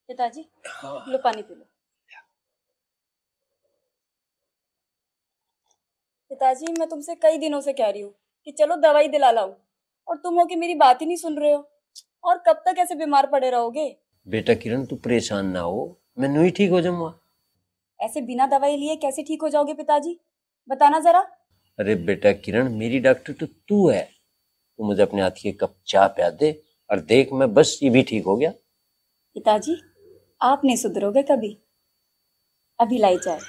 पिताजी, लो पानी P low. पिताजी, मैं तुमसे कई दिनों से कह रही हूँ कि चलो दवाई दिला लाऊं, और तुम हो कि मेरी बात ही नहीं सुन रहे हो। और कब तक ऐसे बीमार पड़े रहोगे? बेटा किरण, तू परेशान ना हो, मैं नहीं ठीक हो जाऊंगा। ऐसे बिना दवाई लिए कैसे ठीक हो जाओगे पिताजी? बताना जरा। अरे बेटा किरण, मेरी डॉक्टर तो तू है। तू मुझे अपने हाथ की कप चाय पिला दे और देख, मैं बस ये भी ठीक हो गया। पिताजी, आप नहीं सुधरोगे कभी। अभी लाई चाय।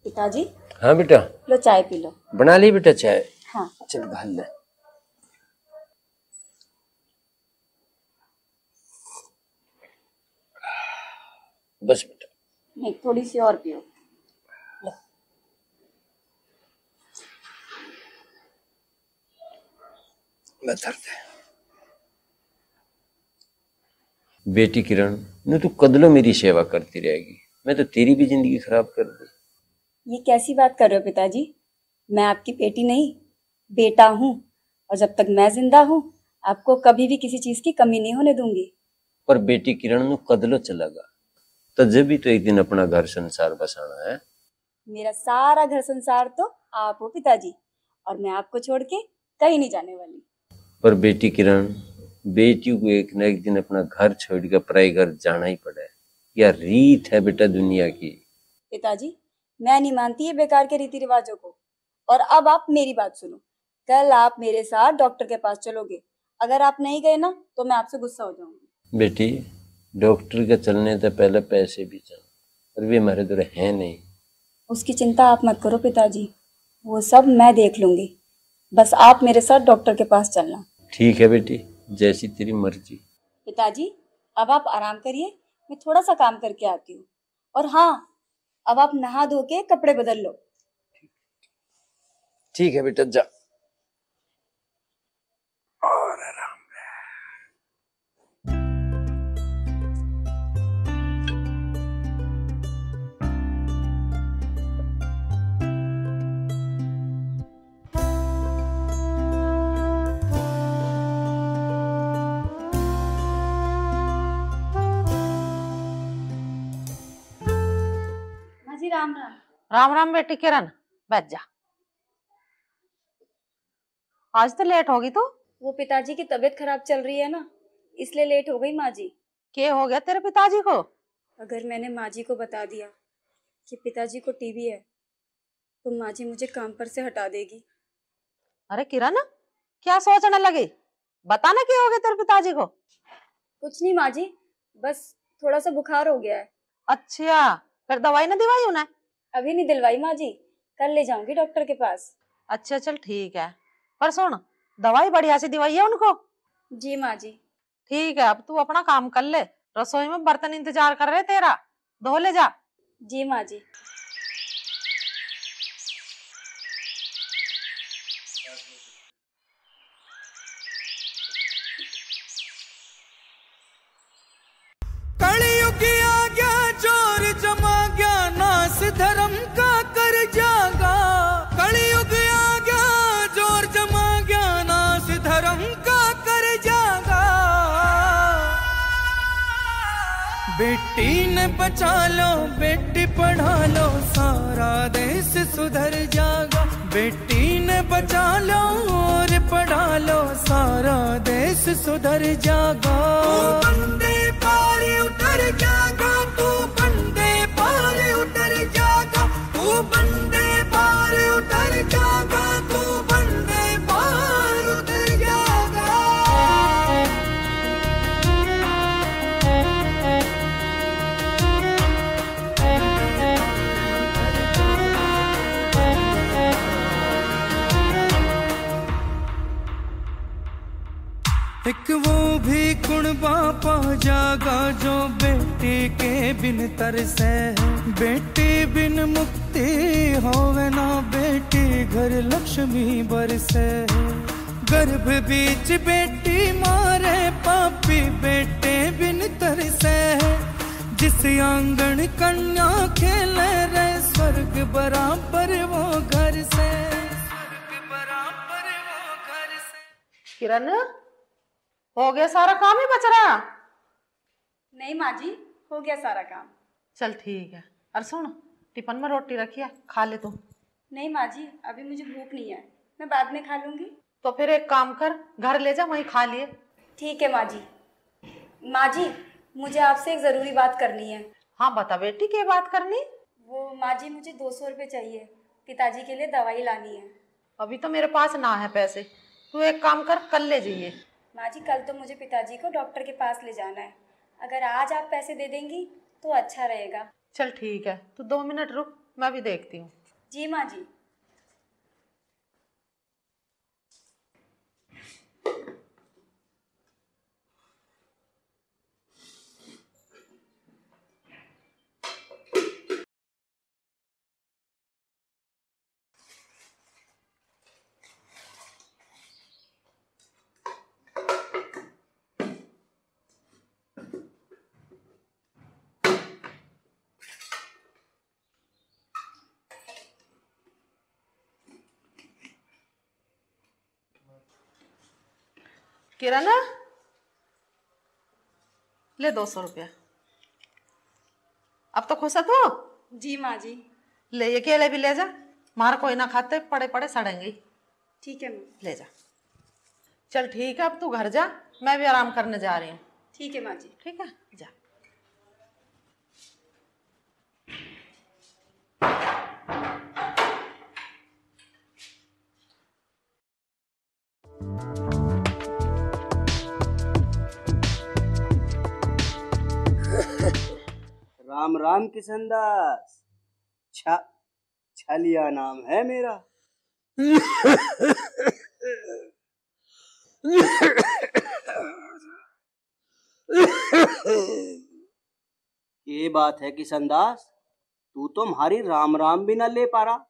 पिताजी। हाँ बेटा। लो चाय पी लो। बना ली बेटा चाय? हाँ। चल भाल ले। बस बेटा। नहीं, थोड़ी सी और पियो। लो। बेटी किरण ने तू कदलों मेरी सेवा करती रहेगी, मैं तो तेरी भी जिंदगी खराब कर दी। ये कैसी बात कर रहे हो पिताजी? मैं आपकी बेटी नहीं, बेटा हूँ, और जब तक मैं जिंदा हूँ आपको कभी भी किसी चीज की कमी नहीं होने दूंगी। पर बेटी किरण नु कदलो चलेगा तो जब भी तो एक दिन अपना घर संसार बसाना है। मेरा सारा घर संसार तो आप हो पिताजी, और मैं आपको छोड़ के कहीं नहीं जाने वाली। पर बेटी किरण, बेटियों को एक न एक दिन अपना घर छोड़कर पराई घर जाना ही पड़े, यह रीत है बेटा दुनिया की। पिताजी, मैं नहीं मानती ये बेकार के रीति रिवाजों को। और अब आप मेरी बात सुनो, कल आप मेरे साथ डॉक्टर के पास चलोगे। अगर आप नहीं गए ना तो मैं आपसे गुस्सा हो जाऊंगी। बेटी, डॉक्टर के चलने से पहले पैसे भी चाहिए, और वे हमारे द्वारा है नहीं। उसकी चिंता आप मत करो पिताजी, वो सब मैं देख लूंगी। बस आप मेरे साथ डॉक्टर के पास चलना। ठीक है बेटी, जैसी तेरी मर्जी। पिताजी, अब आप आराम करिए, मैं थोड़ा सा काम करके आती हूँ। और हाँ, अब आप नहा धो के कपड़े बदल लो। ठीक है बेटा, जा। और आराम। माँ जी, राम राम। राम राम बेटी किरण, बैठ जा। आज तो लेट होगी तू। वो पिताजी की तबीयत खराब चल रही है ना, इसलिए लेट हो गई माँ जी। क्या हो गया तेरे पिताजी को? अगर मैंने माँ जी को बता दिया कि पिताजी को टीबी है तो माँ जी मुझे काम पर से हटा देगी। अरे किरण, क्या सोचने लगी? बताना क्या हो गया तेरे पिताजी को? कुछ नहीं माँ जी, बस थोड़ा सा बुखार हो गया है। अच्छा, फिर दवाई ना दिवाई उन्हें? अभी नहीं दिलवाई माँ जी, कल ले जाऊंगी डॉक्टर के पास। अच्छा चल ठीक है, पर सुन, दवाई बढ़िया से दिवाई है उनको? जी माँ जी। ठीक है, अब तू अपना काम कर ले, रसोई में बर्तन इंतजार कर रहे तेरा, धो ले जा। जी माँ जी। कलयुग आ गया, चोर जमा गया, नास धर्म का कर जागा। बेटी ने बचा लो, बेटी पढ़ा लो, सारा देश सुधर जाएगा। बेटी ने बचा लो और पढ़ा लो, सारा देश सुधर जाएगा। तू बंदे पार उतर जाएगा, तू बंदे पार उतर जाएगा, तू बंदे पार उतर जाएगा, तू बंदे पार उतर जाएगा। एक वो भी कुण बापा जागा जो बेटी के बिन तरसे। बेटी बिन मुक्ति होवे ना, बेटी घर लक्ष्मी बरसे। गर्भ बीच बेटी मारे पापी, बेटे बिन तरसे। जिस आंगन कन्या खेले रे, स्वर्ग बराबर वो घर से, स्वर्ग बराबर वो घर से। किरण, हो गया सारा काम ही बच रहा? नहीं माँ जी, हो गया सारा काम। चल ठीक है। और सुन, टिफिन में रोटी रखी है, खा ले तू। नहीं माँ जी, अभी मुझे भूख नहीं है, मैं बाद में खा लूंगी। तो फिर एक काम कर, घर ले जा, वहीं खा लिए। ठीक है माँ जी। माँ जी, मुझे आपसे एक जरूरी बात करनी है। हाँ बता बेटी, क्या बात करनी? वो माँ जी, मुझे 200 रुपये चाहिए, पिताजी के लिए दवाई लानी है। अभी तो मेरे पास ना है पैसे, तू एक काम कर, कल ले जाइए। माँ जी, कल तो मुझे पिताजी को डॉक्टर के पास ले जाना है, अगर आज आप पैसे दे देंगी तो अच्छा रहेगा। चल ठीक है, तू 2 मिनट रुक, मैं भी देखती हूँ। जी माँ जी। किरण, ले 200 रुपया। अब तो खुश है तू? जी माँ जी। ले ये केले भी ले जा, मार कोई ना खाते, पड़े पड़े सड़ेंगे। ठीक है माँ। ले जा। चल ठीक है, अब तू घर जा, मैं भी आराम करने जा रही हूँ। ठीक है माँ जी। ठीक है, जा। राम राम किशनदास। छलिया नाम है मेरा। ये बात है किशनदास, तू तो हमारी राम राम भी न ले पा रहा,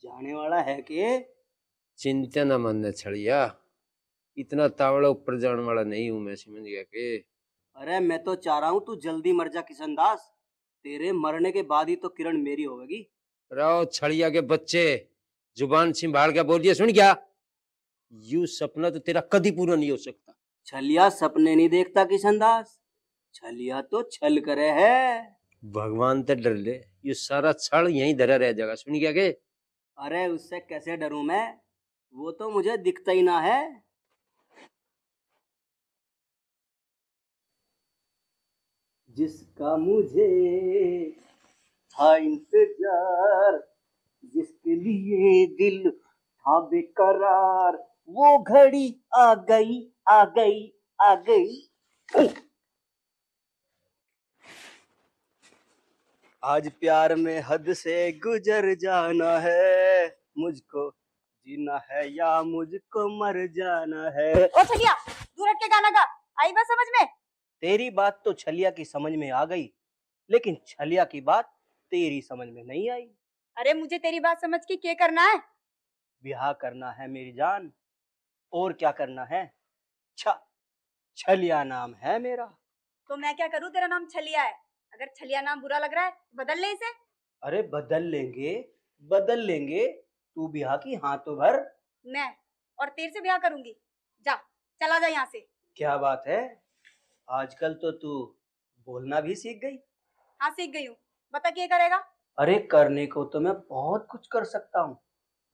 जाने वाला है के? चिंता न मन छड़िया, इतना तावड़ा ऊपर जाने वाला नहीं हूं मैं, समझ गया के? अरे मैं तो चाह रहा हूँ तू जल्दी मर जा किशनदास, तेरे मरने के बाद ही तो किरण मेरी होगी। राव छड़िया के बच्चे, जुबान संभाल के बोलिए, सुन क्या? यू सपना तो तेरा कभी पूरा नहीं हो सकता। छलिया सपने नहीं देखता किशनदास, छलिया तो छल करे है। भगवान ते डर ले, ये सारा छड़ यहीं धरा रह जाएगा, सुन क्या के? अरे उससे कैसे डरूं मैं, वो तो मुझे दिखता ही ना है। जिसका मुझे था इंतजार, जिसके लिए दिल था बेकरार, वो घड़ी आ गई आ गई आ गई। आज प्यार में हद से गुजर जाना है, मुझको जीना है या मुझको मर जाना है। ओ छलिया, दूर हट के गाना गा, आई बात समझ में? तेरी बात तो छलिया की समझ में आ गई, लेकिन छलिया की बात तेरी समझ में नहीं आई। अरे मुझे तेरी बात समझ के क्या करना है? ब्याह करना है मेरी जान, और क्या करना है? छलिया नाम है मेरा। तो मैं क्या करूं, तेरा नाम छलिया है, अगर छलिया नाम बुरा लग रहा है तो बदल ले इसे। अरे बदल लेंगे, तू ब्याह की हाँ तो भर। मैं और तेरे से ब्याह करूंगी, जा चला जा यहाँ से। क्या बात है, आजकल तो तू बोलना भी सीख गई। हाँ सीख गई हूँ। बता क्या करेगा? अरे करने को तो मैं बहुत कुछ कर सकता हूँ,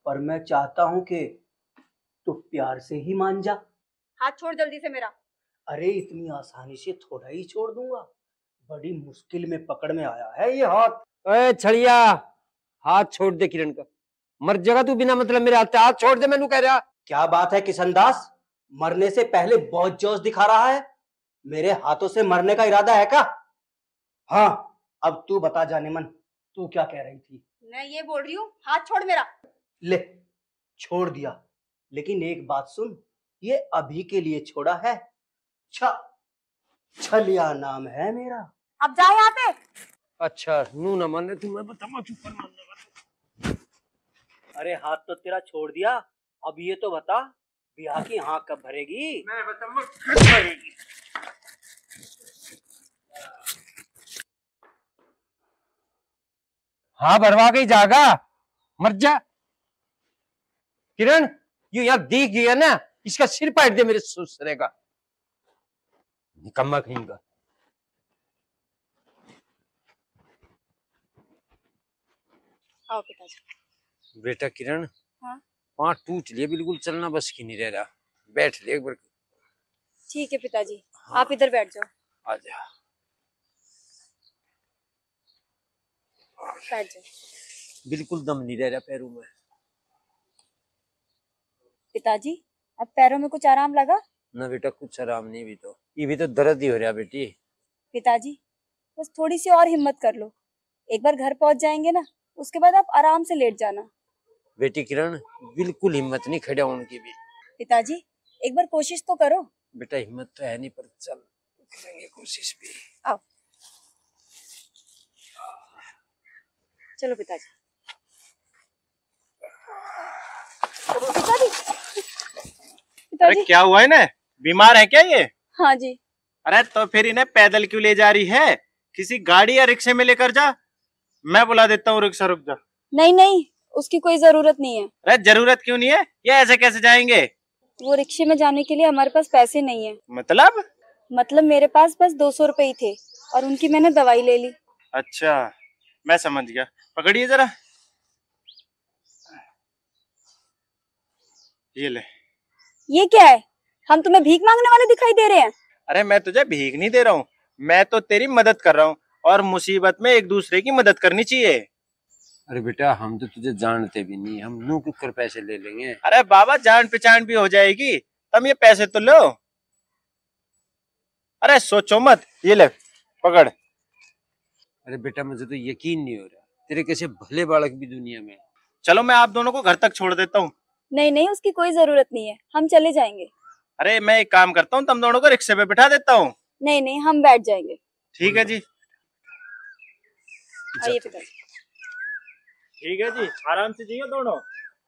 पर मैं चाहता हूँ कि तू प्यार से ही मान जा। हाथ छोड़ जल्दी से मेरा। अरे इतनी आसानी से थोड़ा ही छोड़ दूंगा, बड़ी मुश्किल में पकड़ में आया है ये हाथ। अरे छड़िया, हाथ छोड़ दे किरण का। मर जाएगा तू बिना मतलब मेरे हाथ। हाथ छोड़ दे, मैनू कह रहा। क्या बात है किशन दास, मरने से पहले बहुत जोश दिखा रहा है। मेरे हाथों से मरने का इरादा है क्या? हाँ अब तू बता जाने मन, तू क्या कह रही थी? मैं ये बोल रही हूँ, हाथ छोड़ मेरा। ले छोड़ दिया, लेकिन एक बात सुन, ये अभी के लिए छोड़ा है। छलिया नाम है मेरा। अब जा यहाँ पे। अच्छा नू ना माने तू, मैं बताऊंगा चुप कर मानना। अरे हाथ तो तेरा छोड़ दिया, अब ये तो बता ब्याह की हाँ कब भरेगी? मैं बताऊंगा कब भरेगी। हाँ भरवा के ही जाएगा, मर जा। किरण यू यहाँ दिख गया ना, इसका सिर पाट दे मेरे ससुरे का, निकम्मा कहीं का। आओ पिताजी। बेटा किरण, हाँ पाँव टूट लिए, बिल्कुल चलना बस की नहीं रह रहा। बैठ ले एक बार। ठीक है पिताजी, आप इधर बैठ जाओ। आजा बैठ जाओ। बिल्कुल दम नहीं रह रहा पैरों में। पिताजी अब पैरों में कुछ आराम लगा? ना बेटा कुछ आराम नहीं, भी तो ये भी तो दर्द ही हो रहा बेटी। पिताजी बस थोड़ी सी और हिम्मत कर लो, एक बार घर पहुंच जाएंगे ना, उसके बाद आप आराम से लेट जाना। बेटी किरण बिल्कुल हिम्मत नहीं खड़ा उनकी भी। पिताजी एक बार कोशिश तो करो। बेटा हिम्मत तो है नहीं, पर चल करेंगे कोशिश भी। आओ चलो पिताजी। पिताजी अरे पिताजी। क्या हुआ इन्हें, बीमार है क्या ये? हाँ जी। अरे तो फिर इन्हें पैदल क्यों ले जा रही है? किसी गाड़ी या रिक्शे में लेकर जा, मैं बुला देता हूँ रिक्शा। रुक जा। नहीं नहीं, उसकी कोई जरूरत नहीं है। अरे जरूरत क्यों नहीं है, ये ऐसे कैसे जाएंगे? वो रिक्शे में जाने के लिए हमारे पास पैसे नहीं है। मतलब मेरे पास बस 200 रुपए ही थे और उनकी मैंने दवाई ले ली। अच्छा मैं समझ गया, पकड़िए जरा, ये ले। ये क्या है? हम तुम्हें भीख मांगने वाले दिखाई दे रहे हैं? अरे मैं तुझे भीख नहीं दे रहा हूँ, मैं तो तेरी मदद कर रहा हूँ, और मुसीबत में एक दूसरे की मदद करनी चाहिए। अरे बेटा हम तो तुझे जानते भी नहीं, हम नू कर पैसे ले लेंगे। अरे बाबा जान पहचान भी हो जाएगी, तुम ये पैसे तो लो। अरे सोचो मत, ये ले पकड़। अरे बेटा मुझे तो यकीन नहीं हो रहा, तेरे कैसे भले बालक भी दुनिया में। चलो मैं आप दोनों को घर तक छोड़ देता हूँ। नहीं नहीं, उसकी कोई जरूरत नहीं है, हम चले जाएंगे। अरे मैं एक काम करता हूँ, तुम दोनों को रिक्शे पे बिठा देता हूँ। नहीं नहीं, हम बैठ जाएंगे। ठीक है जी। आइए पिताजी। ठीक है जी, आराम से जियो दोनों।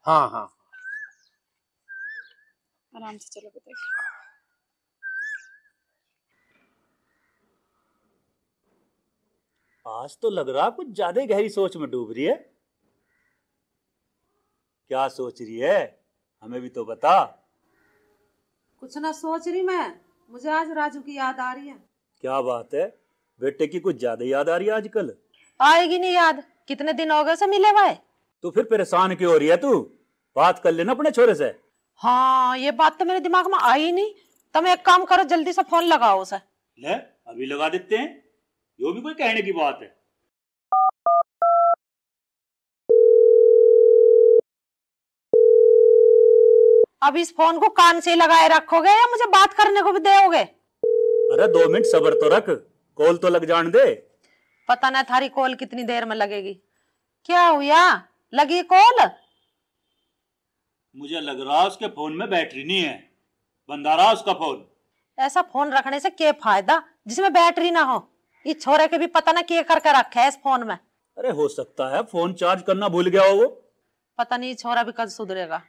हाँ हाँ आराम से चलो पिताजी। आज तो लग रहा कुछ ज्यादा गहरी सोच में डूब रही है। क्या सोच रही है, हमें भी तो बता। कुछ ना सोच रही मैं, मुझे आज राजू की याद आ रही है। क्या बात है, बेटे की कुछ ज्यादा याद आ रही है आजकल। आएगी नहीं याद, कितने दिन हो गए से मिले हुए। तो फिर परेशान क्यों हो रही है तू? बात कर लेना अपने छोरे से। हाँ ये बात तो मेरे दिमाग में आई नहीं। तुम एक काम करो, जल्दी से फोन लगाओ उसे। ले अभी लगा देते हैं, यो भी कोई कहने की बात है। अब इस फोन को कान से लगाए रखोगे या मुझे बात करने को भी दोगे? अरे 2 मिनट सब्र तो रख, कॉल तो लग जान दे। पता नहीं थारी कॉल कितनी देर में लगेगी। क्या हुआ, लगी कॉल? मुझे लग रहा उसके फोन में बैटरी नहीं है, बंदा रहा उसका फोन। ऐसा फोन रखने से क्या फायदा जिसमें बैटरी ना हो? ये छोरे के भी पता ना क्या करके रखा है इस फोन में। अरे हो सकता है फोन चार्ज करना भूल गया हो वो। पता नहीं छोरा भी कब सुधरेगा।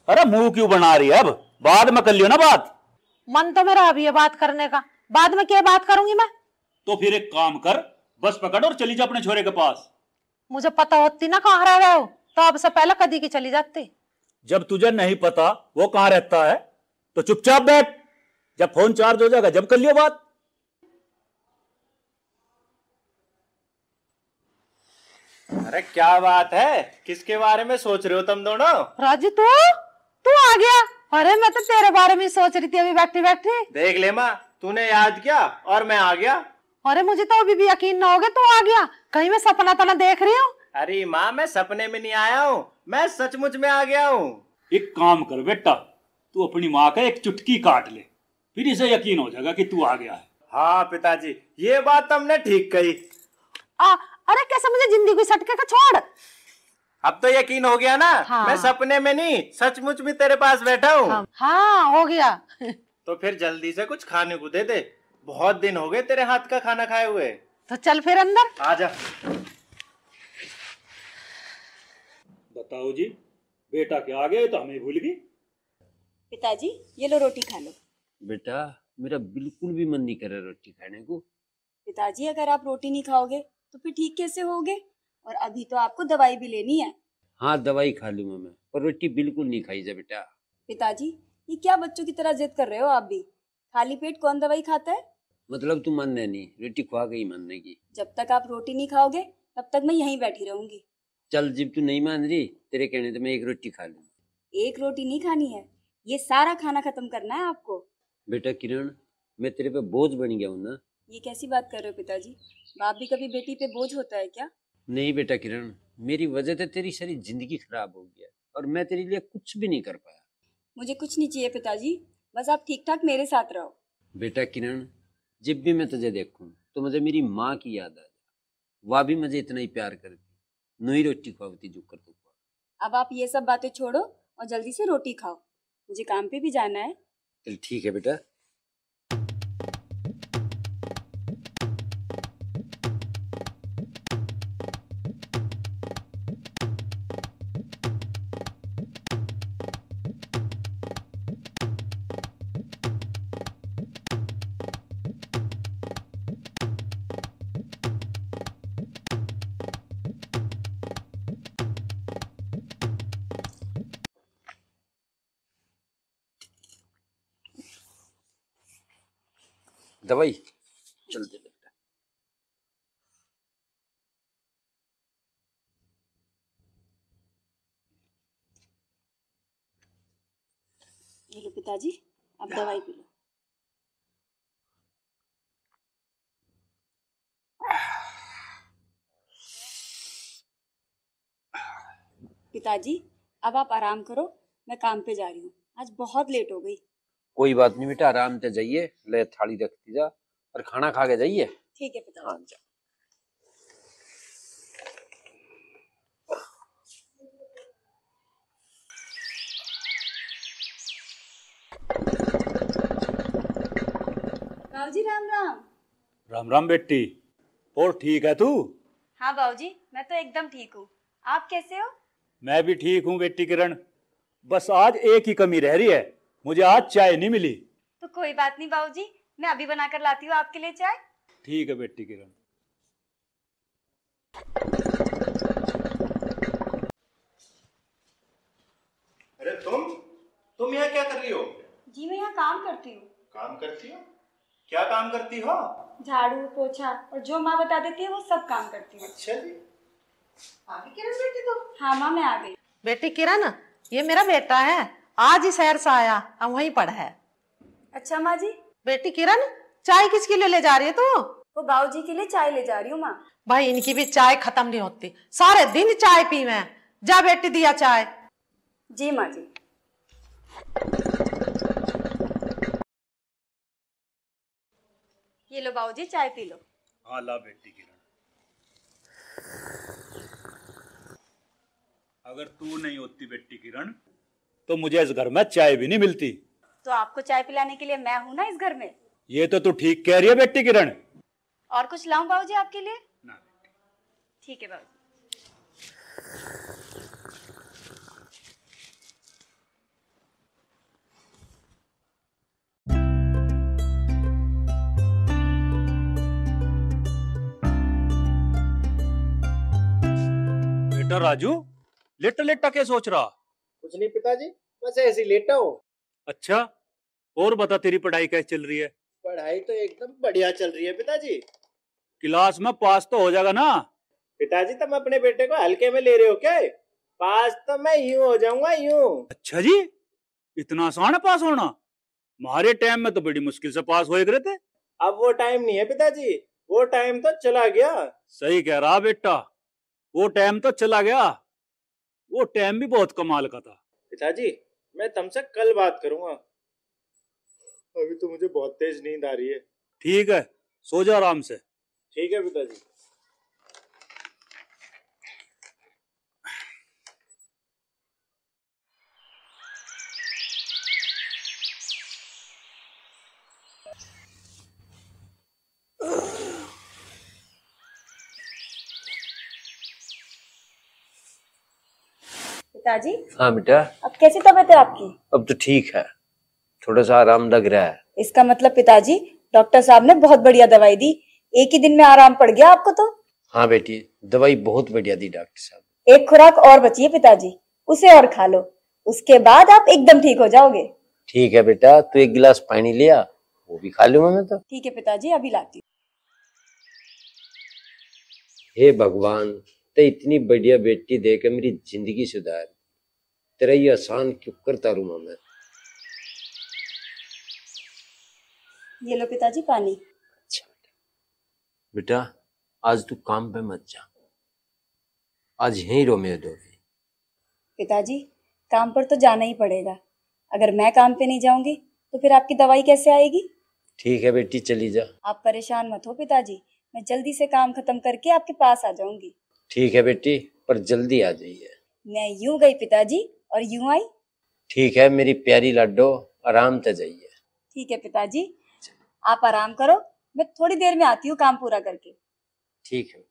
अरे मुंह क्यों बना रही है, अब बाद में कर लियो ना बात। मन तो मेरा अभी है बात करने का, बाद में क्या बात करूंगी मैं? तो फिर एक काम कर, बस पकड़ और चली जा अपने छोरे के पास। मुझे पता होती ना कहाँ रह रहे हो तो अब से पहले कदी की चली जाती। जब तुझे नहीं पता वो कहाँ रहता है तो चुपचाप बैठ, जब फोन चार्ज हो जाएगा जब कर लियो बात। अरे क्या बात है, किसके बारे में सोच रहे हो तुम दोनों? राजू तू आ गया। अरे मैं तो तेरे बारे में सोच रही थी अभी बैठी बैठी। देख ले माँ, तूने याद किया और मैं आ गया। अरे मुझे तो अभी भी यकीन ना हो गया तू आ गया। कहीं मैं सपना तो ना देख रही हूँ। अरे माँ, मैं सपने में नहीं आया हूँ, मैं सचमुच में आ गया हूँ। एक काम कर बेटा, तू अपनी माँ का एक चुटकी काट ले, फिर इसे यकीन हो जाएगा कि तू आ गया है। हाँ पिताजी, ये बात तुमने ठीक कही। अरे कैसे मुझे जिंदगी सटके का छोड़। अब तो यकीन हो गया ना? हाँ। मैं सपने में नहीं, सचमुच में तेरे पास बैठा हूँ। हाँ हो गया। तो फिर जल्दी से कुछ खाने को दे दे, बहुत दिन हो गए तेरे हाथ का खाना खाए हुए। तो चल फिर अंदर। आजा। बताओ जी, बेटा क्या आ गया तो हमें भूल गई। पिताजी ये लो रोटी खा लो। बेटा मेरा बिल्कुल भी मन नहीं कर रहा रोटी खाने को। पिताजी अगर आप रोटी नहीं खाओगे तो फिर ठीक कैसे होगे? और अभी तो आपको दवाई भी लेनी है। हाँ दवाई खा लूंगा मैं, पर रोटी बिल्कुल नहीं खाई जा बेटा। पिताजी ये क्या बच्चों की तरह जिद कर रहे हो आप भी? खाली पेट कौन दवाई खाता है? मतलब तू मानना नहीं, रोटी खवा गई मानने की। जब तक आप रोटी नहीं खाओगे तब तक मैं यहीं बैठी रहूंगी। चल जब तू नहीं मान रही, तेरे कहने तो मैं एक रोटी खा लूंगा। एक रोटी नहीं खानी है, ये सारा खाना खत्म करना है आपको। बेटा किरण, मैं तेरे पे बोझ बन गया हूँ ना। ये कैसी बात कर रहे हो पिताजी? बाप भी कभी बेटी पे बोझ होता है क्या? नहीं बेटा किरण, मेरी वजह से तेरी सारी जिंदगी खराब हो गया और मैं तेरे लिए कुछ भी नहीं कर पाया। मुझे कुछ नहीं चाहिए पिताजी, बस आप ठीक ठाक मेरे साथ रहो। बेटा किरण, जब भी मैं तुझे देखूं तो मुझे मेरी माँ की याद आ जाए। वह भी मुझे इतना ही प्यार करती, नई रोटी खुआती जो कर तू। अब आप ये सब बातें छोड़ो और जल्दी से रोटी खाओ, मुझे काम पे भी जाना है। चल ठीक है बेटा। दवाई चल दे बेटा। ये लो पिताजी, अब दवाई पी लो। पिताजी अब आप आराम करो, मैं काम पे जा रही हूँ, आज बहुत लेट हो गई। कोई बात नहीं बेटा, आराम से जाइए, ले थाली रखती जा और खाना खा के जाइए। ठीक है पिताजी। हाँ जा। बाबूजी राम राम। राम राम बेटी, और ठीक है तू? हाँ बाबूजी, मैं तो एकदम ठीक हूँ, आप कैसे हो? मैं भी ठीक हूँ बेटी किरण, बस आज एक ही कमी रह रही है, मुझे आज चाय नहीं मिली। तो कोई बात नहीं बाबूजी, मैं अभी बनाकर लाती हूँ आपके लिए चाय। ठीक है बेटी किरण। अरे तुम यहाँ क्या कर रही हो? जी मैं यहाँ काम करती हूँ। काम करती हो? क्या काम करती हो? झाड़ू पोछा और जो माँ बता देती है वो सब काम करती हूँ। अच्छा जी। आ गई किरण बेटी तो? हाँ माँ मैं आ गई। बेटी किरण, ये मेरा बेटा है, आज ही शहर से आया, हम वहीं पढ़ा है। अच्छा माँ जी। बेटी किरण, चाय किसके लिए ले जा रही है तू? वो बाबूजी के लिए चाय ले जा रही हूँ माँ। भाई इनकी भी चाय खत्म नहीं होती, सारे दिन चाय पी मैं। जा बेटी दिया चाय। जी माँ जी। ये लो बाबूजी चाय पी लो। हाँ ला बेटी किरण, अगर तू नहीं होती बेटी किरण तो मुझे इस घर में चाय भी नहीं मिलती। तो आपको चाय पिलाने के लिए मैं हूँ ना इस घर में। ये तो तू ठीक कह रही है बेटी किरण। और कुछ लाऊं बाबूजी आपके लिए? ना बेटी। ठीक है बाबूजी। बेटा राजू, लेटा लेटा क्या सोच रहा? कुछ नहीं पिताजी, बस ऐसे ही लेटा हूँ। अच्छा, और बता तेरी पढ़ाई कैसे चल रही है? पढ़ाई तो एकदम बढ़िया चल रही है पिताजी। क्लास में पास तो हो जाएगा ना? पिताजी तुम अपने बेटे को हल्के में ले रहे हो क्या? पास तो मैं यूं हो जाऊंगा, यूं। अच्छा जी, इतना आसान है पास होना? हमारे टाइम में तो बड़ी मुश्किल से पास होए करे थे। अब वो टाइम नहीं है पिताजी, वो टाइम तो चला गया। सही कह रहा बेटा, वो टाइम तो चला गया। वो टाइम भी बहुत कमाल का था। पिताजी मैं तुमसे कल बात करूंगा, अभी तो मुझे बहुत तेज नींद आ रही है। ठीक है, सो जा आराम से। ठीक है पिताजी। पिताजी हाँ बेटा, अब कैसी तबीयत है आपकी? अब तो ठीक है, थोड़ा सा आराम लग रहा है। इसका मतलब पिताजी डॉक्टर साहब ने बहुत बढ़िया दवाई दी, एक ही दिन में आराम पड़ गया आपको तो। हाँ बेटी, दवाई बहुत बढ़िया दी डॉक्टर साहब। एक खुराक और बची है पिताजी, उसे और खा लो, उसके बाद आप एकदम ठीक हो जाओगे। ठीक है बेटा, तू एक गिलास पानी लिया, वो भी खा लूंगा मैं तो। ठीक है पिताजी, अभी लाती हूँ। हे भगवान, ते इतनी बढ़िया बेटी देकर मेरी जिंदगी सुधार, तेरा ये आसान क्यों करता रहूंगा मैं। ये लो पिताजी पानी। अच्छा बेटा, आज तू काम पे मत जा, आज यहीं रो मेरे दो। पिताजी काम पर तो जाना ही पड़ेगा, अगर मैं काम पे नहीं जाऊंगी तो फिर आपकी दवाई कैसे आएगी? ठीक है बेटी, चली जा। आप परेशान मत हो पिताजी, मैं जल्दी से काम खत्म करके आपके पास आ जाऊंगी। ठीक है बेटी, पर जल्दी आ जाइए। मैं यूं गई पिताजी और यूं आई। ठीक है मेरी प्यारी लाडो, आराम से जाइए। ठीक है पिताजी, आप आराम करो, मैं थोड़ी देर में आती हूँ काम पूरा करके। ठीक है।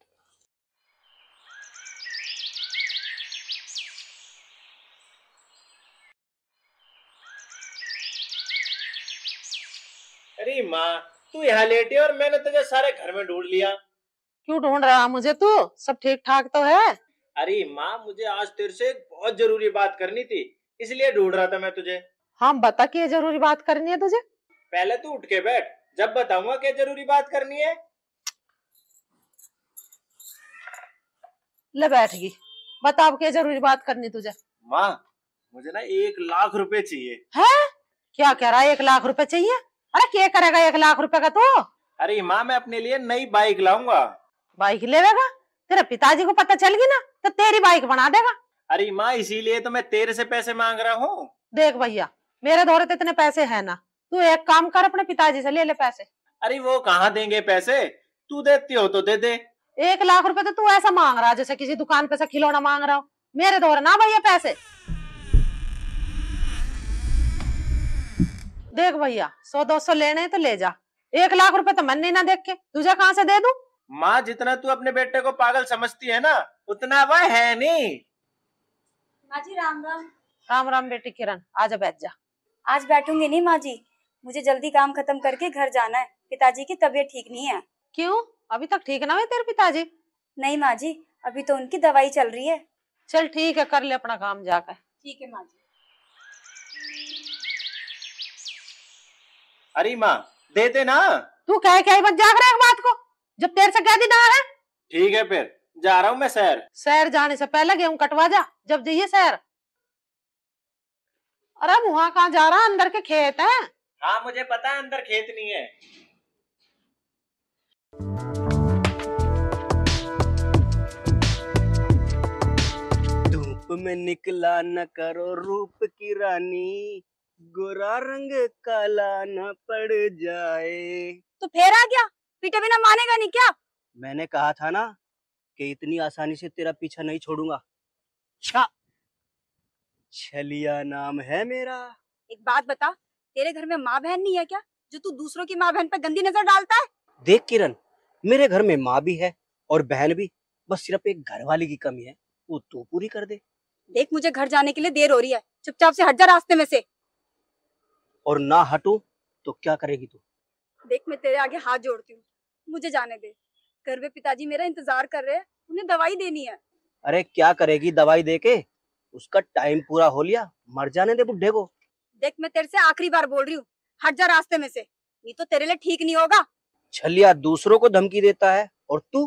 अरे माँ, तू यहाँ लेटी और मैंने तुझे सारे घर में ढूंढ लिया। क्यों ढूंढ रहा मुझे तू? सब ठीक ठाक तो है? अरे माँ, मुझे आज तेरे से एक बहुत जरूरी बात करनी थी, इसलिए ढूंढ रहा था मैं तुझे। हाँ बता कि ये जरूरी बात करनी है तुझे। पहले तू उठ के बैठ, जब बताऊंगा क्या जरूरी बात करनी है। ले बैठ गई, बता अब क्या जरूरी बात करनी तुझे। माँ, मुझे ना 1 लाख रुपए चाहिए। है? क्या कह रहा है? 1 लाख रुपए चाहिए? अरे क्या करेगा 1 लाख रुपए का तू? अरे माँ, मैं अपने लिए नई बाइक लाऊंगा। बाइक लेवेगा? तेरे पिताजी को पता चल गई ना तो तेरी बाइक बना देगा। अरे माँ, इसीलिए तो मैं तेरे से पैसे मांग रहा हूँ। देख भैया, मेरे दौरे तो इतने पैसे है ना, तू एक काम कर, अपने पिताजी से ले ले पैसे। अरे वो कहाँ देंगे पैसे, तू देती हो तो दे दे। 1 लाख रुपए तो तू ऐसा मांग रहा जैसे किसी दुकान पे से खिलौना मांग रहा हो। मेरे दौरे ना भैया पैसे। देख भैया, 100-200 लेने हैं तो ले जा, 1 लाख रुपए तो मैंने ना देख के तुझे कहाँ से दे दूं? माँ, जितना तू अपने बेटे को पागल समझती है ना, उतना वह है नहीं। माँ जी राम राम। राम राम बेटी किरण, आजा बैठ जा। आज बैठूंगी नहीं माँ जी, मुझे जल्दी काम खत्म करके घर जाना है, पिताजी की तबीयत ठीक नहीं है। क्यों, अभी तक ठीक ना हुए तेरे पिताजी? नहीं माँ जी, अभी तो उनकी दवाई चल रही है। चल ठीक है, कर ले अपना काम जाकर। ठीक है माँ जी। अरे माँ, दे दे ना। तू कह क्या मत जाग रहा है बात को, जब तेरे से कह दी ना है। ठीक है, फिर जा रहा हूँ मैं शहर। शहर जाने से पहले गेहूं कटवा जा, जब जाइए शहर। अरे वहां कहाँ जा रहा, अंदर के खेत है। हाँ मुझे पता है, अंदर खेत नहीं है। धूप में निकला न करो रूप की रानी, गोरा रंग काला न पड़ जाए। तो फिर आ गया, पीटे बिना मानेगा नहीं क्या? मैंने कहा था ना कि इतनी आसानी से तेरा पीछा नहीं छोड़ूंगा। छलिया नाम है मेरा। एक बात बता, तेरे घर में माँ बहन नहीं है क्या, जो तू दूसरों की माँ बहन पर गंदी नजर डालता है? देख किरण, मेरे घर में माँ भी है और बहन भी, बस सिर्फ एक घर वाले की कमी है, वो तू पूरी कर दे। देख मुझे घर जाने के लिए देर हो रही है, चुपचाप से हट जा रास्ते में से। और ना हटूं तो क्या करेगी तू? देख मैं तेरे आगे हाथ जोड़ती हूँ, मुझे जाने दे। घर में पिताजी मेरा इंतजार कर रहे हैं, उन्हें दवाई देनी है। अरे क्या करेगी दवाई देके? उसका टाइम पूरा हो लिया, मर जाने दे बुड्ढे को। देख मैं तेरे से आखिरी बार बोल रही हूँ, हट जा रास्ते में से, नहीं तो तेरे लिए ठीक नहीं होगा। छलिया दूसरों को धमकी देता है और तू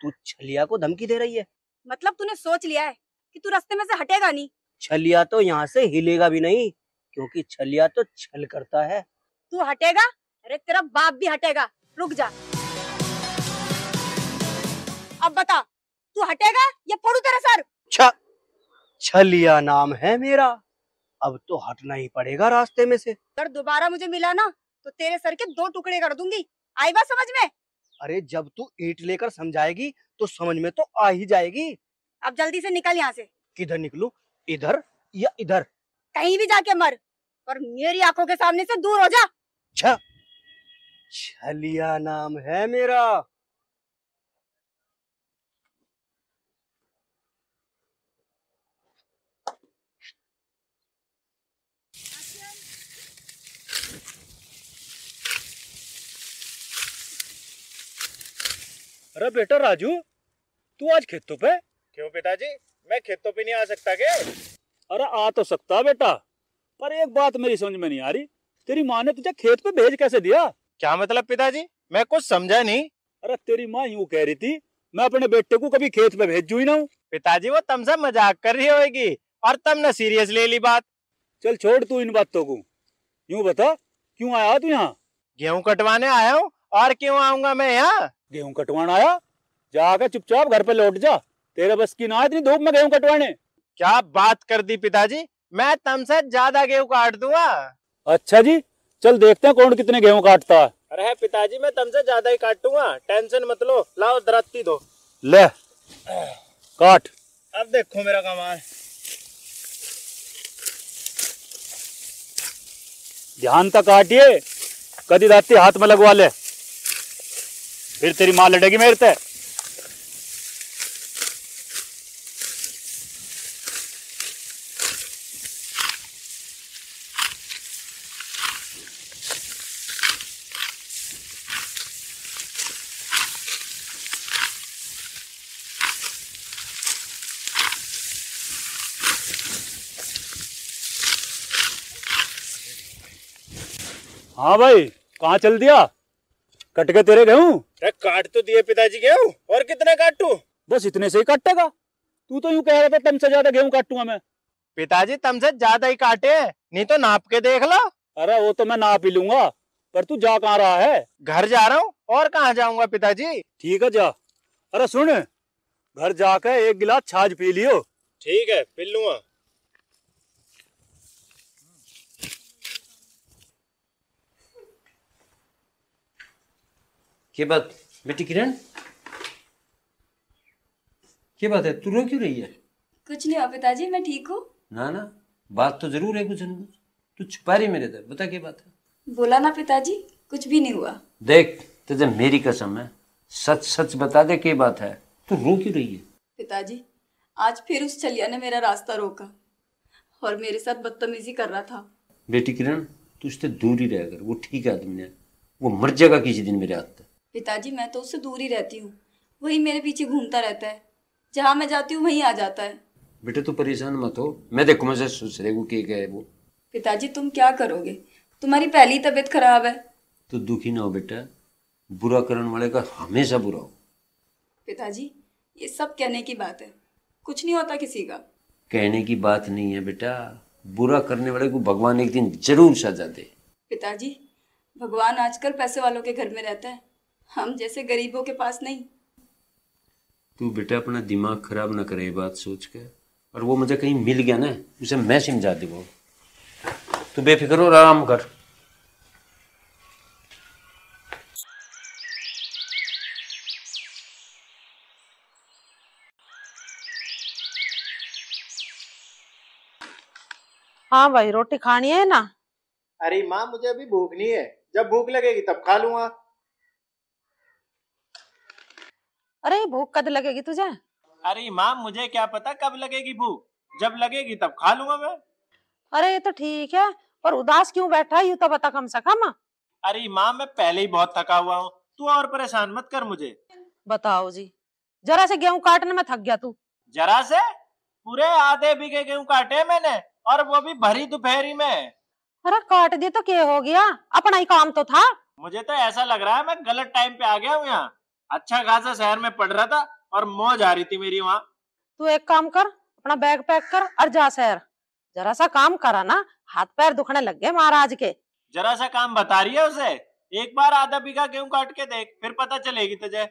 तू छलिया को धमकी दे रही है? मतलब तूने सोच लिया है कि तू रास्ते में से हटेगा नहीं? छलिया तो यहाँ से हिलेगा भी नहीं, क्योंकि छलिया तो छल करता है। तू हटेगा? अरे तेरा बाप भी हटेगा। रुक जा। अब बता, तू हटेगा या फोड़ू तेरा सर? छलिया नाम है मेरा, अब तो हटना ही पड़ेगा रास्ते में से। अगर दोबारा मुझे मिला ना तो तेरे सर के 2 टुकड़े कर दूंगी। आई बात समझ में? अरे जब तू ईंट लेकर समझाएगी तो समझ में तो आ ही जाएगी। अब जल्दी से निकल यहाँ से। किधर निकलूं, इधर या इधर? कहीं भी जाके मर, पर मेरी आंखों के सामने से दूर हो जा। छलिया नाम है मेरा। अरे बेटा राजू, तू आज खेतों पे? क्यों पिताजी, मैं खेतों पे नहीं आ सकता क्या? अरे आ तो सकता बेटा, पर एक बात मेरी समझ में नहीं आ रही, तेरी माँ ने तुझे खेत पे भेज कैसे दिया? क्या मतलब पिताजी, मैं कुछ समझा नहीं। अरे तेरी माँ यूं कह रही थी, मैं अपने बेटे को कभी खेत पे भेजू ही ना हूँ। पिताजी वो तुमसे मजाक कर रही होगी और तुमने सीरियस ले ली बात। चल छोड़ तू इन बातों को, यूं बता क्यों आया तू यहाँ? गेहूं कटवाने आया हूँ, और क्यों आऊंगा मैं यहाँ? गेहूं कटवाना आया? जाकर चुपचाप घर पे लौट जा, तेरे बस की ना इतनी धूप में गेहूं कटवाने। क्या बात कर दी पिताजी, मैं तुमसे ज्यादा गेहूं काट दूंगा। अच्छा जी, चल देखते हैं कौन कितने गेहूं काटता है। अरे पिताजी मैं तुमसे ज्यादा ही काटूंगा, टेंशन मत लो। लाओ दरत्ती दो। ले काट। अब देखो मेरा कमाल। ध्यान तक काटिए, कदी दाती हाथ में लगवा ले, फिर तेरी माँ लड़ेगी मेरे से। हाँ भाई, कहाँ चल दिया? कट के तेरे गेहूं? काट तो दिए पिताजी गेहूं, और कितने काटूं? बस इतने से ही काटेगा? तू तो यूं कह रहा था तुमसे ज्यादा गेहूं काटूंगा मैं। पिताजी तुमसे ज्यादा ही काटे, नहीं तो नाप के देख लो। अरे वो तो मैं नाप ही लूंगा, पर तू जा कहाँ रहा है? घर जा रहा हूँ, और कहाँ जाऊंगा पिताजी। ठीक है जा। अरे सुन, घर जाकर 1 गिलास छाछ पी लियो। ठीक है, पी लूंगा। क्या बात बेटी किरण, क्या बात है, तू रो क्यों रही है? कुछ नहीं हुआ पिताजी, मैं ठीक हूँ। ना ना, बात तो जरूर है कुछ न कुछ, तू छुपा रही मेरे से, बता क्या बात है? बोला ना पिताजी, कुछ भी नहीं हुआ। देख तुझे मेरी कसम है, सच सच बता दे क्या बात है, तू रो क्यों रही है? पिताजी, आज फिर उस छलिया ने मेरा रास्ता रोका और मेरे साथ बदतमीजी कर रहा था। बेटी किरण, तू उससे दूर ही रह कर, वो ठीक आदमी है, वो मर जाएगा किसी दिन मेरे हाथ से। पिताजी मैं तो उससे दूर ही रहती हूँ, वही मेरे पीछे घूमता रहता है, जहाँ मैं जाती हूँ वहीं आ जाता है। बेटे तू परेशान मत हो, मैं देखूँ मुझे सोच रहे वो क्या है वो। पिताजी तुम क्या करोगे, तुम्हारी पहली तबीयत खराब है। तो दुखी ना हो बेटा, बुरा करने वाले का हमेशा बुरा हो। पिताजी ये सब कहने की बात है, कुछ नहीं होता किसी का। कहने की बात नहीं है बेटा, बुरा करने वाले को भगवान एक दिन जरूर सजा दे। पिताजी भगवान आजकल पैसे वालों के घर में रहता है, हम जैसे गरीबों के पास नहीं। तू बेटा अपना दिमाग खराब ना करे बात सोच के, और वो मुझे कहीं मिल गया ना उसे मैं समझा दूंगा, तू बेफिक्र हो, आराम कर। हाँ भाई, रोटी खानी है ना? अरे माँ मुझे अभी भूख नहीं है, जब भूख लगेगी तब खा लूंगा। अरे भूख कब लगेगी तुझे? अरे माँ मुझे क्या पता कब लगेगी भूख, जब लगेगी तब खा लूंगा मैं। अरे ये तो ठीक है, पर उदास क्यों बैठा है, यूं तो बता कम से कम। अरे माँ मैं पहले ही बहुत थका हुआ हूँ, तू और परेशान मत कर मुझे। बताओ जी, जरा से गेहूं काटने में थक गया तू। जरा से? पूरे आधे बीघे गेहूं काटे मैंने, और वो भी भरी दोपहरी में। अरे काट दिए तो क्या हो गया, अपना ही काम तो था। मुझे तो ऐसा लग रहा है मैं गलत टाइम पे आ गया हूँ यहाँ। अच्छा खासा शहर में पढ़ रहा था और मौज आ रही थी मेरी वहाँ। तू एक काम कर, अपना बैग पैक कर और जा शहर। जरा सा काम करा ना, हाथ पैर दुखने लग गए महाराज के। जरा सा काम बता रही है उसे, एक बार आधा बीघा गेहूं काट के देख, फिर पता चलेगी तुझे।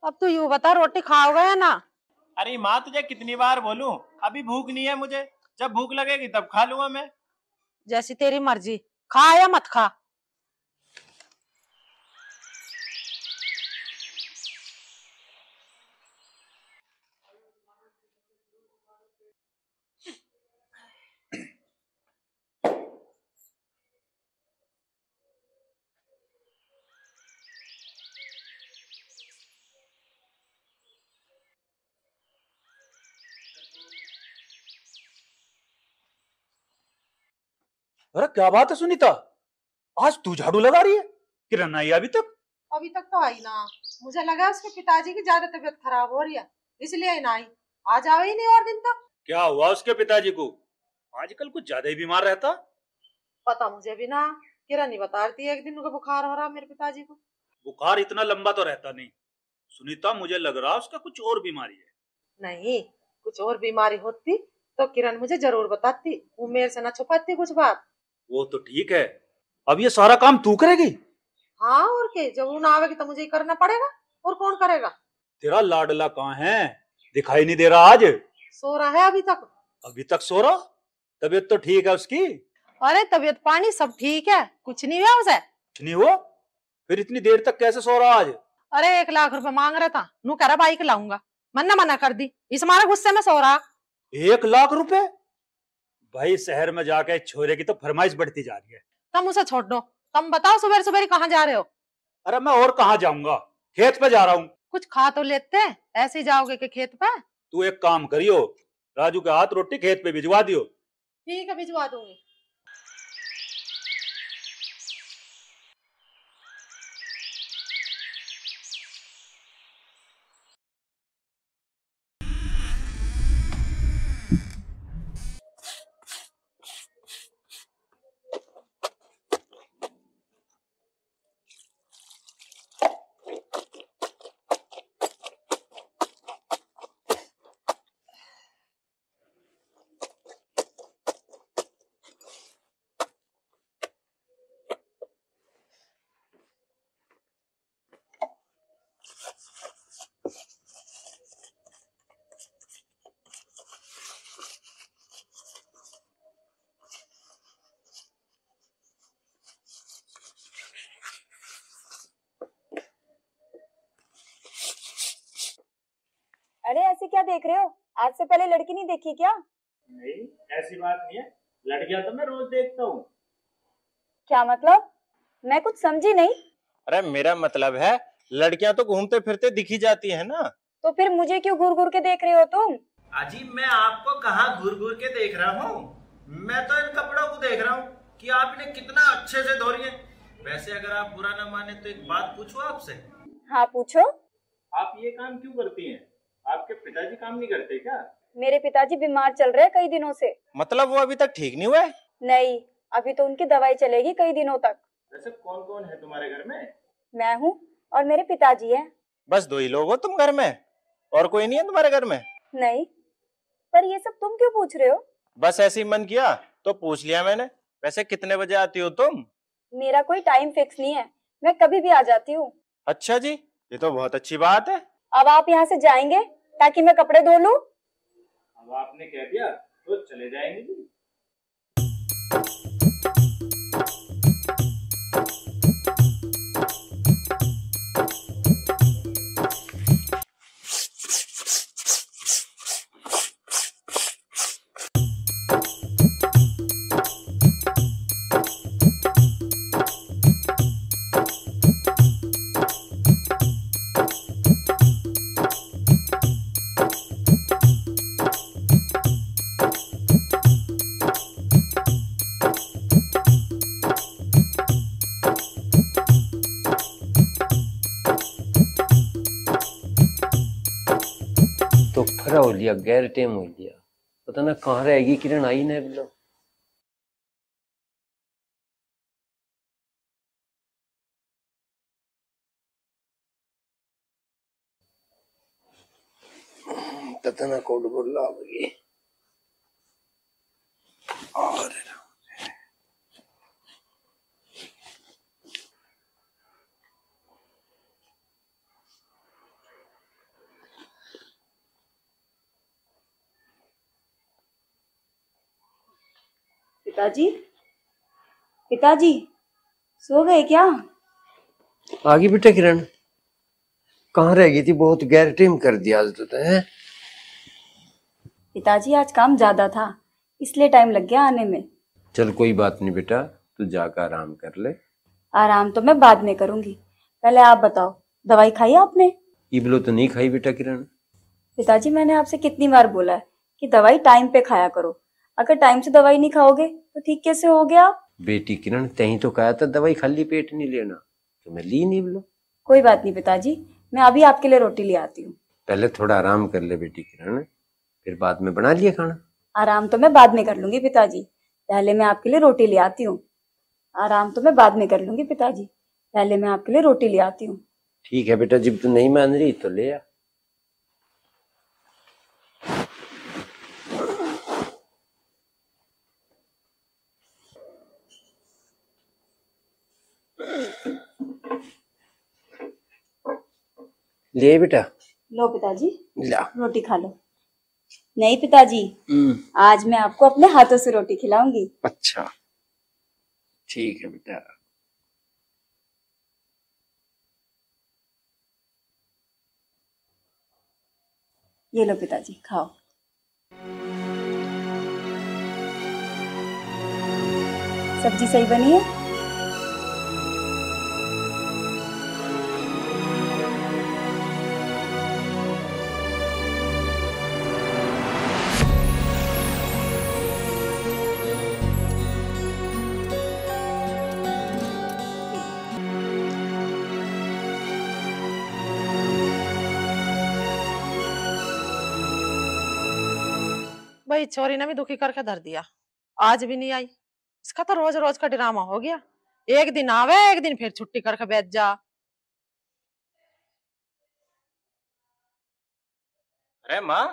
अब तू यूं बता, रोटी खाओगे या ना? अरे माँ, तुझे कितनी बार बोलूं, अभी भूख नहीं है मुझे, जब भूख लगेगी तब खा लूंगा मैं। जैसी तेरी मर्जी, खा या मत खा। अरे क्या बात है सुनीता, आज तू झाड़ू लगा रही है? किरण आई अभी तक? अभी तक तो आई ना, मुझे लगा उसके पिताजी की ज्यादा तबीयत खराब हो रही है, इसलिए ना आई। आ जाओ ही नहीं और दिन तक। क्या हुआ उसके पिताजी को? आजकल कुछ ज्यादा ही बीमार रहता। पता मुझे भी ना, किरण ही बता रही थी एक दिन उनको बुखार हो रहा मेरे पिताजी को। बुखार इतना लंबा तो रहता नहीं सुनीता, मुझे लग रहा उसका कुछ और बीमारी है। नहीं, कुछ और बीमारी होती तो किरण मुझे जरूर बताती, वो मेरे से ना छुपाती कुछ बात। वो तो ठीक है, अब ये सारा काम तू करेगी? हाँ और क्या, जब वो ना आवेगी तो मुझे ही करना पड़ेगा, और कौन करेगा? तेरा लाडला कहाँ है? दिखाई नहीं दे रहा आज। सो रहा है अभी तक। अभी तक सो रहा? तबीयत तो ठीक है उसकी? अरे तबीयत पानी सब ठीक है, कुछ नहीं हुआ उसे। कुछ नहीं हुआ? फिर इतनी देर तक कैसे सो रहा आज? अरे 1 लाख रुपए मांग रहा था, नू कह रहा बाइक लाऊंगा, मना कर दी, इस मारे गुस्से में सो रहा। 1 लाख रुपए? भाई शहर में जाके छोरे की तो फरमाइश बढ़ती जा रही है। तुम उसे छोड़ दो, तुम बताओ सुबह सुबह कहाँ जा रहे हो? अरे मैं और कहाँ जाऊंगा, खेत पे जा रहा हूँ। कुछ खा तो लेते, ऐसे ही जाओगे कि खेत पे? तू एक काम करियो, राजू के हाथ रोटी खेत पे भिजवा दियो। ठीक है, भिजवा दूंगी। अरे ऐसे क्या देख रहे हो? आज से पहले लड़की नहीं देखी क्या? नहीं, ऐसी बात नहीं है, लड़कियां तो मैं रोज देखता हूँ। क्या मतलब? मैं कुछ समझी नहीं। अरे मेरा मतलब है, लड़कियां तो घूमते फिरते दिखी जाती है ना। तो फिर मुझे क्यों घूर घूर के देख रहे हो तुम? अजी मैं आपको कहाँ घूर घूर के देख रहा हूँ, मैं तो इन कपड़ों को देख रहा हूँ कि आप इन्हें कितना अच्छे से धो रही हैं। वैसे अगर आप बुरा ना माने तो एक बात पूछूं आपसे? हाँ पूछो। आप ये काम क्यों करती हैं? आपके पिताजी काम नहीं करते क्या? मेरे पिताजी बीमार चल रहे हैं कई दिनों से। मतलब वो अभी तक ठीक नहीं हुए? नहीं, अभी तो उनकी दवाई चलेगी कई दिनों तक। वैसे कौन कौन है तुम्हारे घर में? मैं हूँ और मेरे पिताजी हैं। बस 2 ही लोग हो तुम घर में, और कोई नहीं है तुम्हारे घर में? नहीं, पर ये सब तुम क्यों पूछ रहे हो? बस ऐसे ही मन किया तो पूछ लिया मैंने। वैसे कितने बजे आती हो तुम? मेरा कोई टाइम फिक्स नहीं है, मैं कभी भी आ जाती हूँ। अच्छा जी, ये तो बहुत अच्छी बात है। अब आप यहाँ से जाएंगे ताकि मैं कपड़े धो लूं? अब आपने कह दिया तो चले जाएंगे जी। तो फरा हो लिया, गैर टेम हो लिया, पता ना कहाँ रहेगी किरण, आई ना बिल्लो। ततना कोड बोला होगी और पिताजी, पिताजी सो गए क्या? आगे बेटा किरण, कहाँ रह गई थी? बहुत गैर टाइम कर दिया आज तो है। पिताजी आज काम ज्यादा था इसलिए टाइम लग गया आने में। चल कोई बात नहीं बेटा, तू जाकर आराम कर ले। आराम तो मैं बाद में करूंगी, पहले आप बताओ दवाई खाई आपने? इबलो तो नहीं खाई बेटा किरण। पिताजी मैंने आपसे कितनी बार बोला है कि दवाई टाइम पे खाया करो, अगर टाइम से दवाई नहीं खाओगे तो ठीक कैसे हो गया? बेटी किरण तही तो कहा था दवाई खाली पेट नहीं लेना, तो मैं ली नहीं इबलो। कोई बात नहीं पिताजी, मैं अभी आपके लिए रोटी ले आती हूँ। पहले थोड़ा आराम कर ले बेटी किरण, फिर बाद में बना लिया खाना। आराम तो मैं बाद में कर लूंगी पिताजी, पहले मैं आपके लिए रोटी ले आती हूँ। आराम तो मैं बाद में कर लूंगी पिताजी, पहले मैं आपके लिए रोटी ले आती हूँ। ठीक है बेटा, जब तू नहीं मान रही तो ले आ। ले बेटा। लो पिताजी, ला। रोटी खा लो। नहीं पिताजी, आज मैं आपको अपने हाथों से रोटी खिलाऊंगी। अच्छा ठीक है बेटा। ये लो पिताजी खाओ। सब्जी सही बनी है? भाई छोरी ने भी दुखी करके धर दिया, आज भी नहीं आई। इसका तो रोज रोज का ड्रामा हो गया, एक दिन आवे एक दिन फिर छुट्टी करके बैठ जा। अरे माँ,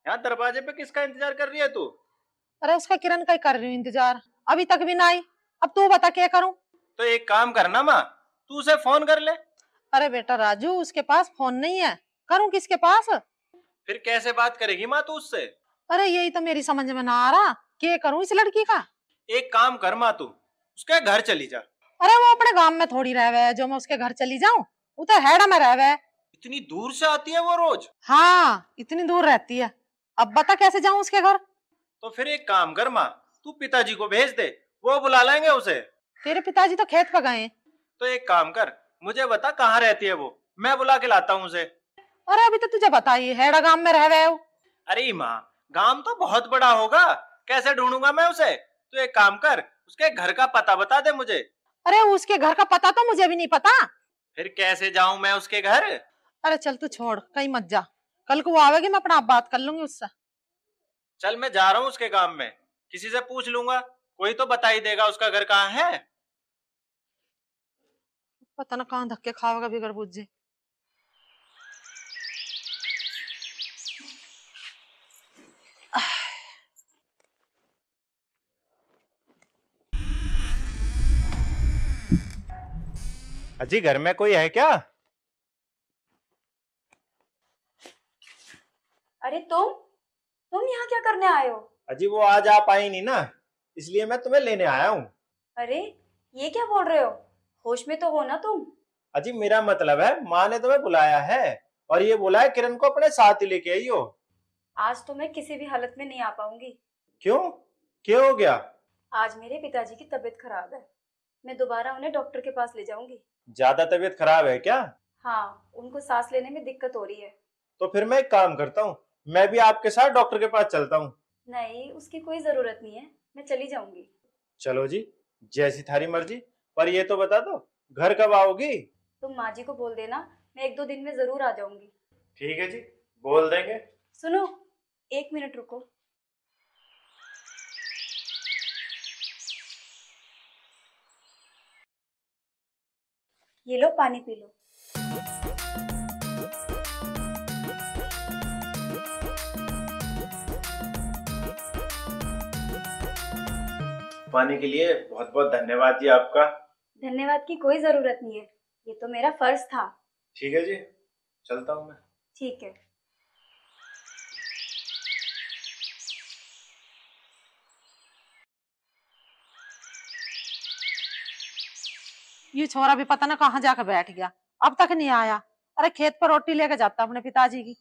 यहाँ दरवाजे पे किसका इंतजार कर रही है तू? अरे उसका किरण का ही कर रही हूँ इंतजार, अभी तक भी ना आई। अब तू बता क्या करूं? तो एक काम करना माँ, तू उसे फोन कर ले। अरे बेटा राजू, उसके पास फोन नहीं है, करूं किसके पास? फिर कैसे बात करेगी माँ तू उससे? अरे यही तो मेरी समझ में ना आ रहा, क्या करूं इस लड़की का? एक काम कर माँ, तू उसके घर चली जा। अरे वो अपने गांव में थोड़ी रहवे है जो मैं उसके घर चली जाऊं, वो तो हेड़ा में रहवे है। इतनी दूर से आती है वो रोज? हाँ इतनी दूर रहती है, अब बता कैसे जाऊं उसके घर? तो फिर एक काम कर माँ, तू पिताजी को भेज दे, वो बुला लेंगे उसे। तेरे पिताजी तो खेत पर गए। तो एक काम कर, मुझे बता कहाँ रहती है वो, मैं बुला के लाता हूँ उसे। अरे अभी तो तुझे बताइए हेड़ा गांव में रहवे है। अरे माँ, गांव तो बहुत बड़ा होगा, कैसे ढूंढूंगा मैं उसे? तो एक काम कर, उसके घर का पता बता दे मुझे। अरे उसके घर का पता तो मुझे भी नहीं पता। फिर कैसे जाऊं मैं उसके घर? अरे चल तू छोड़, कहीं मत जा, कल को वो आवेगी मैं अपना आप बात कर लूंगी उससे। चल मैं जा रहा हूँ उसके काम में, किसी से पूछ लूंगा, कोई तो बता ही देगा उसका घर कहाँ है। पता ना कहाँ धक्के खावेगा बिगर बुझे। अजी घर में कोई है क्या? अरे तुम यहाँ क्या करने आए हो? अजी वो आज आप आई नहीं ना, इसलिए मैं तुम्हें लेने आया हूँ। अरे ये क्या बोल रहे हो, होश में तो हो ना तुम? अजी मेरा मतलब है, माँ ने तुम्हें बुलाया है और ये बोला है किरण को अपने साथ ही लेके आई हो। आज तो मैं किसी भी हालत में नहीं आ पाऊंगी। क्यों, क्या हो गया? आज मेरे पिताजी की तबीयत खराब है, मैं दोबारा उन्हें डॉक्टर के पास ले जाऊंगी। ज्यादा तबीयत खराब है क्या? हाँ, उनको सांस लेने में दिक्कत हो रही है। तो फिर मैं एक काम करता हूँ, मैं भी आपके साथ डॉक्टर के पास चलता हूँ। नहीं, उसकी कोई जरूरत नहीं है, मैं चली जाऊंगी। चलो जी, जैसी थारी मर्जी, पर ये तो बता दो घर कब आओगी? तुम माँ जी को बोल देना, मैं 1-2 दिन में जरूर आ जाऊंगी। ठीक है जी, बोल देंगे। सुनो, 1 मिनट रुको। ये लो पानी पी लो। पाने के लिए बहुत बहुत धन्यवाद जी आपका। धन्यवाद की कोई जरूरत नहीं है, ये तो मेरा फर्ज था। ठीक है जी, चलता हूँ मैं। ठीक है। ये छोरा भी पता ना कहाँ जाकर बैठ गया, अब तक नहीं आया। अरे खेत पर रोटी लेके जाता अपने पिताजी की।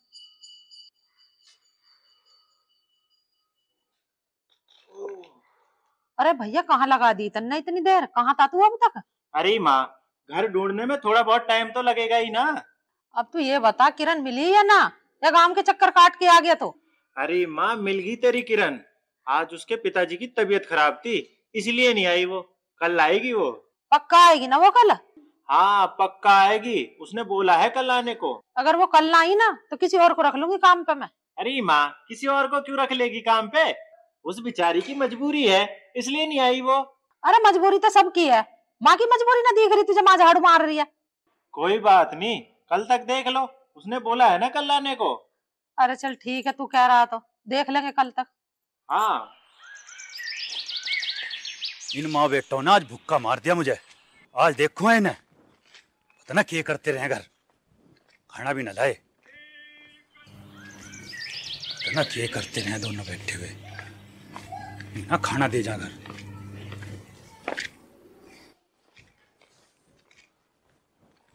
अरे भैया कहाँ लगा दी तन्ने इतनी देर, कहाँ था तू अब तक? अरे माँ, घर ढूंढने में थोड़ा बहुत टाइम तो लगेगा ही ना। अब तू ये बता किरण मिली या ना, या गांव के चक्कर काट के आ गया तो? अरे माँ, मिल गई तेरी किरण। आज उसके पिताजी की तबीयत खराब थी, इसलिए नहीं आई वो। कल आएगी वो। पक्का आएगी ना वो कल? हाँ पक्का आएगी, उसने बोला है कल आने को। अगर वो कल ना आई ना तो किसी और को रख लूंगी काम पे मैं। अरे माँ, किसी और को क्यों रख लेगी काम पे? उस बेचारी की मजबूरी है, इसलिए नहीं आई वो। अरे मजबूरी तो सबकी है, माँ की मजबूरी ना दिख रही तुझे, माँ झाड़ू मार रही है। कोई बात नहीं, कल तक देख लो, उसने बोला है ना कल आने को। अरे चल ठीक है, तू कह रहा तो देख लेंगे कल तक। हाँ। इन माँ बेटों ने आज भुक्का मार दिया मुझे। आज देखो इन्हें, पता ना क्या करते रहे, घर खाना भी न लाए, पता ना क्या करते रहे दोनों बैठे हुए, ना खाना दे जा घर।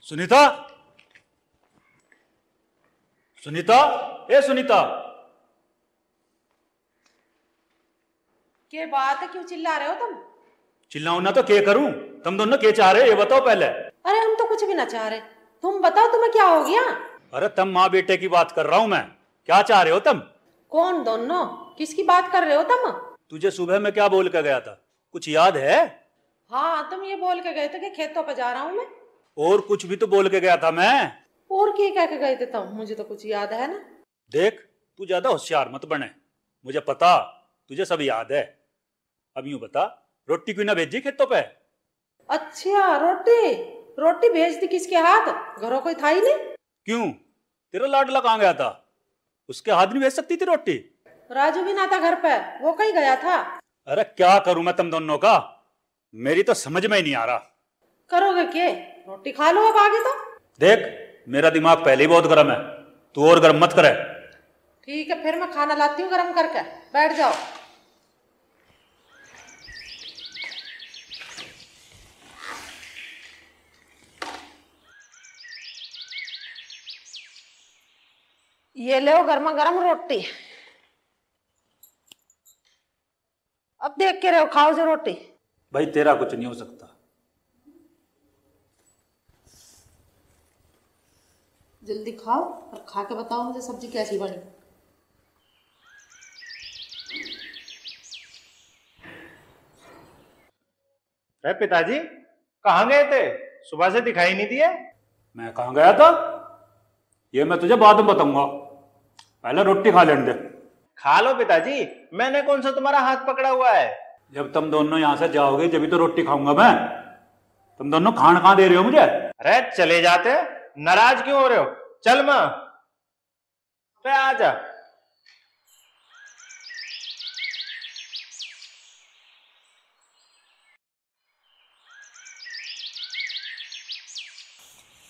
सुनीता, सुनीता, ए सुनीता। क्या बात है, क्यों चिल्ला रहे हो तुम? चिल्लाऊं ना तो क्या करूं? तुम दोनों क्या चाह रहे हो ये बताओ पहले। अरे हम तो कुछ भी ना चाह रहे, तुम बताओ तुम्हें क्या हो गया? अरे तुम माँ बेटे की बात कर रहा हूं मैं, क्या चाह रहे हो तुम? कौन दोनों, किसकी बात कर रहे हो तुम? तुझे सुबह में क्या बोल के गया था, कुछ याद है? हाँ तुम ये बोल के गए थे कि खेतों पे जा रहा हूँ मैं। और कुछ भी तो बोल के गया था मैं। और क्या कह के गए थे तुम? मुझे तो कुछ याद है ना। देख तू ज्यादा होशियार मत बने, मुझे पता तुझे सब याद है। अब यूं बता, रोटी क्यों ना भेजी खेतों पे? अच्छा रोटी, रोटी भेज दी किसके हाथ? घरों कोई था ही नहीं। क्यों, तेरा लाडला कहाँ गया था? उसके हाथ नहीं भेज सकती थी रोटी? राजू भी ना था घर पे, वो कहीं गया था। अरे क्या करूं मैं तुम दोनों का, मेरी तो समझ में ही नहीं आ रहा। करोगे क्या? रोटी खा लो अब आगे तो। देख मेरा दिमाग पहले ही बहुत गर्म है, तू और गर्म मत करे। ठीक है फिर मैं खाना लाती हूँ गर्म करके, बैठ जाओ। ये लो गर्मा गर्म रोटी, अब देख के रहो, खाओ जो रोटी। भाई तेरा कुछ नहीं हो सकता। जल्दी खाओ और खा के बताओ मुझे सब्जी कैसी बनी। अरे पिताजी कहाँ गए थे, सुबह से दिखाई नहीं दिए? मैं कहाँ गया था ये मैं तुझे बाद में बताऊंगा, पहले रोटी खा लेने दे। खा लो पिताजी, मैंने कौन सा तुम्हारा हाथ पकड़ा हुआ है? जब तुम दोनों यहाँ से जाओगे जब तो रोटी खाऊंगा मैं। तुम दोनों खाना कहाँ दे रहे हो मुझे? अरे चले जाते, नाराज क्यों हो रहे हो? चल माँ, तो आ जा।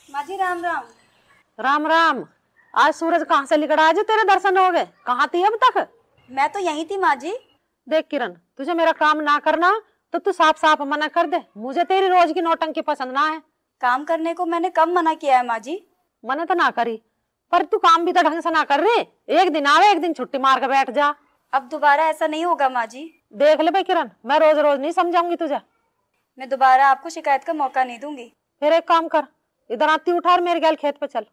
माँ जी राम राम। राम राम। आज सूरज कहाँ से निकला, आज तेरे दर्शन हो गए? कहाँ थी अब तक? मैं तो यहीं थी माँ जी। देख किरण, तुझे मेरा काम ना करना तो तू साफ साफ मना कर दे, मुझे तेरी रोज की नौटंकी पसंद ना है। काम करने को मैंने कब मना किया है माँ जी? मना तो ना करी, पर तू काम भी तो ढंग से ना कर रही। एक दिन आवे एक दिन छुट्टी मार के बैठ जा। अब दोबारा ऐसा नहीं होगा माँ जी। देख ले भाई किरण, मैं रोज रोज नहीं समझाऊंगी तुझे। मैं दोबारा आपको शिकायत का मौका नहीं दूंगी। फिर एक काम कर, इधर आती उठा और मेरे गैल खेत पे चल।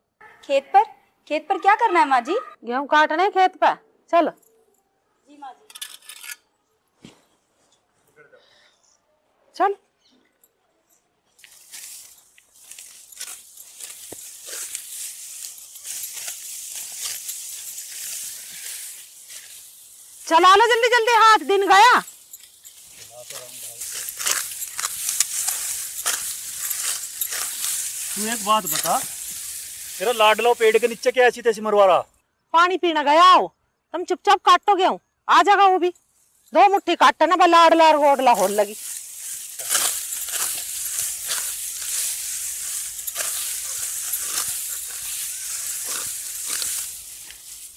खेत पर? खेत पर क्या करना है माँ जी? गेहूं काटने खेत पे चल। जी माँ जी। चल। चला लो जल्दी जल्दी, हाथ दिन गया। तू एक बात बता, तेरा लाडलो पेड़ के नीचे क्या ऐसी तैसी मरवा रहा? पानी पीना गया हो, तुम चुपचाप काटो गेहूं, आ जाएगा वो भी। दो मुट्ठी काट ना लाडला गोडला होल लगी।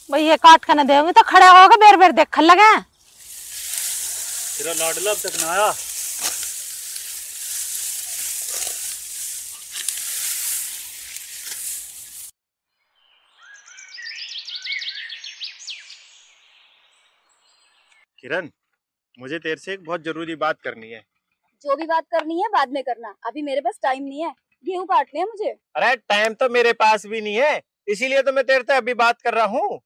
भाई ये काट के न देंगे तो खड़े होगा बेर बेर देख लगे। तेरा लाडला अब तक ना आया। किरण, मुझे तेरे से एक बहुत जरूरी बात करनी है। जो भी बात करनी है बाद में करना, अभी मेरे पास टाइम नहीं है, गेहूं काटने हैं मुझे। अरे टाइम तो मेरे पास भी नहीं है, इसीलिए तो मैं तेरे से अभी बात कर रहा हूँ।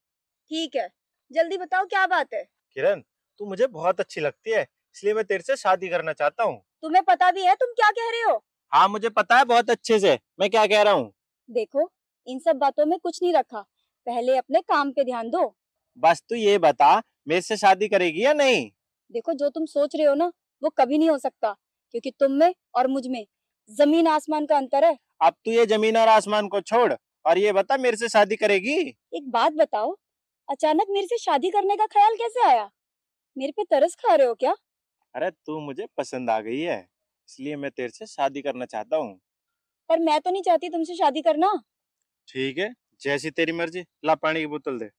ठीक है, जल्दी बताओ क्या बात है। किरण, तू मुझे बहुत अच्छी लगती है, इसलिए मैं तेरे से शादी करना चाहता हूँ। तुम्हें पता भी है तुम क्या कह रहे हो? हाँ, मुझे पता है बहुत अच्छे से मैं क्या कह रहा हूँ। देखो, इन सब बातों में कुछ नहीं रखा, पहले अपने काम पे ध्यान दो। बस तू ये बता, मेरे से शादी करेगी या नहीं? देखो, जो तुम सोच रहे हो ना वो कभी नहीं हो सकता, क्योंकि तुम में और मुझ में जमीन आसमान का अंतर है। अब तू ये जमीन और आसमान को छोड़ और ये बता, मेरे से शादी करेगी? एक बात बताओ, अचानक मेरे से शादी करने का ख्याल कैसे आया? मेरे पे तरस खा रहे हो क्या? अरे तू मुझे पसंद आ गई है, इसलिए मैं तेरे से शादी करना चाहता हूँ। पर मैं तो नहीं चाहती तुमसे शादी करना। ठीक है, जैसी तेरी मर्जी। ला पानी की बोतल दे।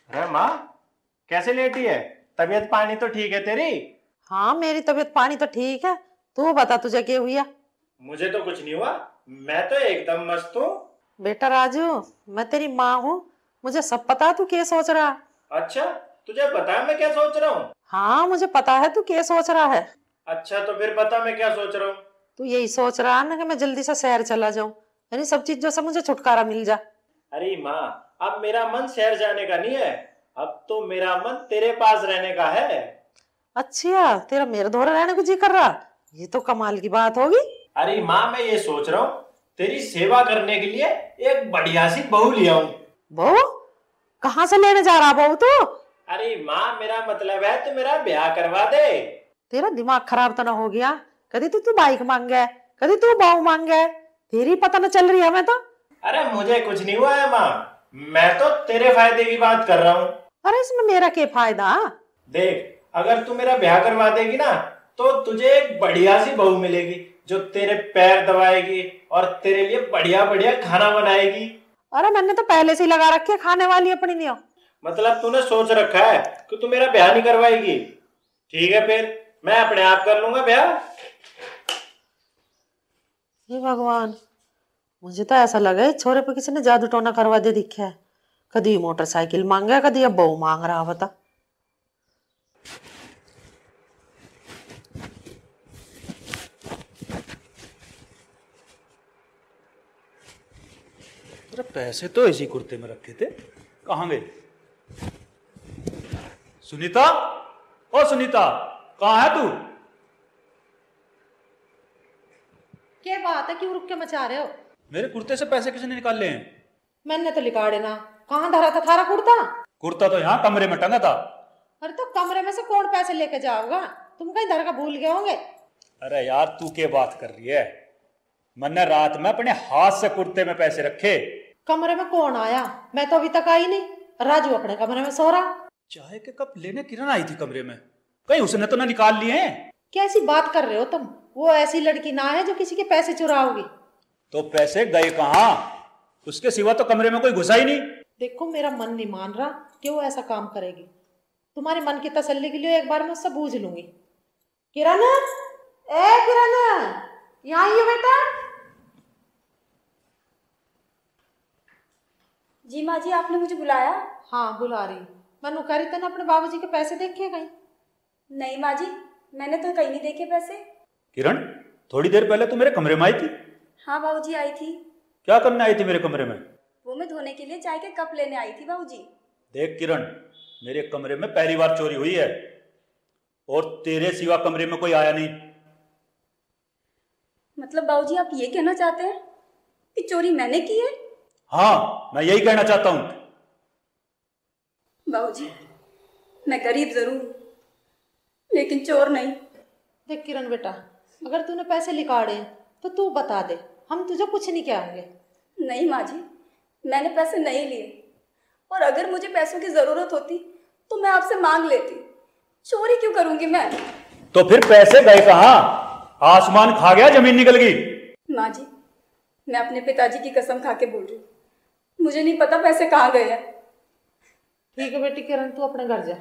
अरे माँ, कैसे लेटी है? तबीयत पानी तो ठीक है तेरी? हाँ मेरी तबीयत पानी तो ठीक है, तू बता तुझे क्या हुआ? मुझे तो कुछ नहीं हुआ, मैं तो एकदम मस्त हूँ। बेटा राजू, मैं तेरी माँ हूँ, मुझे सब पता है तू क्या सोच रहा है। अच्छा, तुझे पता है मैं क्या सोच रहा हूँ? हाँ मुझे पता है तू क्या सोच रहा है। अच्छा, तो फिर बता मैं क्या सोच रहा हूँ। तू यही सोच रहा है ना कि मैं जल्दी से शहर चला जाऊं, यानी सब चीजों से मुझे छुटकारा मिल जा। अरे माँ, अब मेरा मन शहर जाने का नहीं है, अब तो मेरा मन तेरे पास रहने का है। अच्छा, तेरा मेरे दौरे रहने को जी कर रहा, ये तो कमाल की बात होगी। अरे माँ, मैं ये सोच रहा हूँ तेरी सेवा करने के लिए एक बढ़िया सी बहू ले आऊं। बहू? कहाँ से लेने जा रहा बहू तू? अरे माँ, मेरा मतलब है तू मेरा ब्याह करवा दे। तेरा दिमाग खराब तो ना हो गया? कभी तू बाइक मांगे, कभी तू बहू मांगे, तेरी पता न चल रही है हमें तो। अरे मुझे कुछ नहीं हुआ है माँ, मैं तो तेरे फायदे की बात कर रहा हूँ। अरे इसमें मेरा क्या फायदा? देख, अगर तू मेरा ब्याह करवा देगी ना तो तुझे एक बढ़िया सी बहू मिलेगी जो तेरे पैर दबाएगी और तेरे लिए बढ़िया बढ़िया खाना बनाएगी। अरे मैंने तो पहले से ही लगा रखी है खाने वाली अपनी नहीं। मतलब तूने सोच रखा है कि तू मेरा ब्याह नहीं करवाएगी? ठीक है, फिर मैं अपने आप कर लूंगा ब्याह। हे भगवान, मुझे तो ऐसा लगा है छोरे पे किसी ने जादू टोना करवा दे दिखा है। कभी मोटरसाइकिल मांगा, कभी अब बहू मांग रहा बता। अरे पैसे तो इसी कुर्ते में रखे थे, कहाँ गए? सुनीता, ओ सुनीता, कहाँ है तू? क्या बात है, क्यों रुक के मचा रहे हो? मेरे कुर्ते से पैसे किसने निकाल लिए हैं? मैंने तो लिखा देना, कहाँ धरा था थारा कुर्ता? कुर्ता तो यहाँ कमरे में टंगा था। अरे तो कमरे में से कौन पैसे लेके जाओगा? तुम कहीं धर का भूल गए होंगे। अरे यार, तू क्या बात कर रही है? मैंने रात में अपने हाथ से कुर्ते में पैसे रखे। कमरे में कौन आया? मैं तो अभी तक आई नहीं, राजू अपने कमरे में सो रहा। चाय के कप लेने किरण आई थी कमरे में, कहीं उसने तो ना निकाल लिए हैं? कैसी बात कर रहे हो तुम? वो ऐसी लड़की ना है जो किसी के पैसे चुराओगी। तो पैसे गए कहाँ? उसके सिवा तो कमरे में कोई घुसा ही नहीं। देखो मेरा मन नहीं मान रहा कि वो ऐसा काम करेगी। तुम्हारे मन की तसल्ली के लिए एक बार मैं उससे पूछ लूंगी। किरण, ए किरण, यहाँ आइए बेटा। जी माँ जी, आपने मुझे बुलाया? हाँ बुला रही। मैं कह रही थी ना अपने बाबूजी के पैसे देखे कहीं? नहीं माँ जी, मैंने तो कहीं नहीं देखे पैसे। किरण, थोड़ी देर पहले तू मेरे कमरे में आई थी। हाँ बाबूजी, आई थी। क्या करने आई थी मेरे कमरे में? वो मैं धोने के लिए चाय के कप लेने आई थी बाबूजी। देख किरण, मेरे कमरे में पहली बार चोरी हुई है और तेरे सिवा कमरे में कोई आया नहीं। मतलब बाबूजी आप ये कहना चाहते हैं कि चोरी मैंने की है? हाँ, मैं यही कहना चाहता हूँ। बाबूजी, मैं गरीब जरूर हूँ, लेकिन चोर नहीं। देख किरण बेटा, अगर तूने पैसे निकाले तो तू बता दे, हम तुझे कुछ नहीं कहेंगे। नहीं माँ जी, मैंने पैसे नहीं लिए, और अगर मुझे पैसों की जरूरत होती तो मैं आपसे मांग लेती। चोरी क्यों करूंगी मैं? तो फिर पैसे गए कहाँ? आसमान खा गया, जमीन निकल गई? माँ जी, मैं अपने पिताजी की कसम खा के बोल रही हूँ, मुझे नहीं पता पैसे कहाँ गए हैं। ठीक है बेटी किरण, तू अपने घर जा।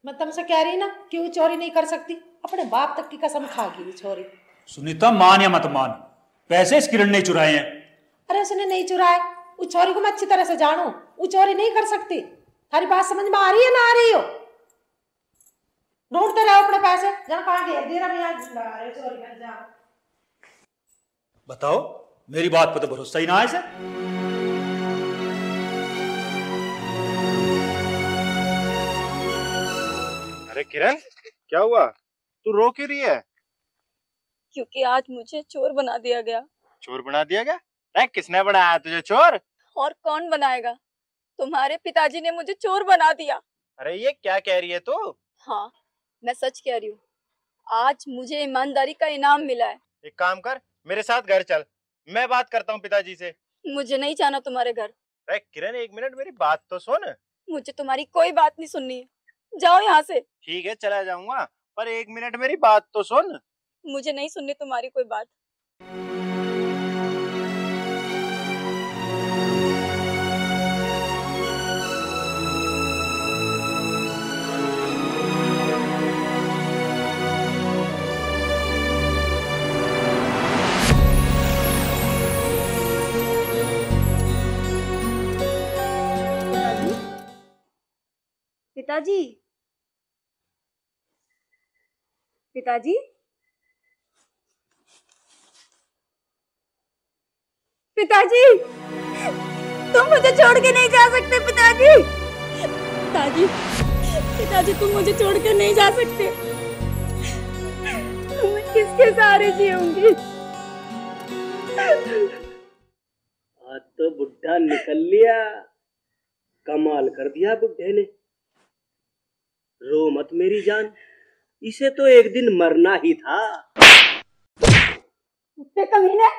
मैं तुमसे कह रही ना कि वो चोरी नहीं कर सकती, अपने बाप तक की कसम खा गई चोरी। सुनीता, मान या मत मान, पैसे इस किरण ने चुराए हैं। अरे उसने नहीं चुराए, उस चोरी को मैं अच्छी तरह से जानू, वो चोरी नहीं कर सकती। थारी बात समझ में आ रही है ना आ रही हो? ढूंढते रहो अपने पैसे, जहाँ कहाँ गए? देर अब यहाँ लगा रहे चोरी कर जा। बताओ, मेरी बात पर तो भरोसा ही ना है इसे। अरे किरण, क्या हुआ? तू रो क्यों रही है? क्योंकि आज मुझे चोर बना दिया गया। चोर बना दिया गया? अरे किसने बनाया तुझे चोर? और कौन बनाएगा? तुम्हारे पिताजी ने मुझे चोर बना दिया। अरे ये क्या कह रही है तू? हाँ, मैं सच कह रही हूँ। आज मुझे ईमानदारी का इनाम मिला है। एक काम कर, मेरे साथ घर चल, मैं बात करता हूँ पिताजी से। मुझे नहीं जाना तुम्हारे घर। अरे किरण, एक मिनट मेरी बात तो सुन। मुझे तुम्हारी कोई बात नहीं सुननी है, जाओ यहाँ से। ठीक है, चला जाऊंगा, पर एक मिनट मेरी बात तो सुन। मुझे नहीं सुननी तुम्हारी कोई बात। पिताजी, पिताजी, पिताजी, तुम मुझे छोड़ के नहीं जा सकते। पिताजी, पिताजी, पिताजी, तुम मुझे छोड़ के नहीं जा सकते। मैं किसके सहारे जीऊंगी? आज तो बुढ़ा निकल लिया, कमाल कर दिया बुढ़े ने। रो मत मेरी जान, इसे तो एक दिन मरना ही था। कुत्ते कमीने,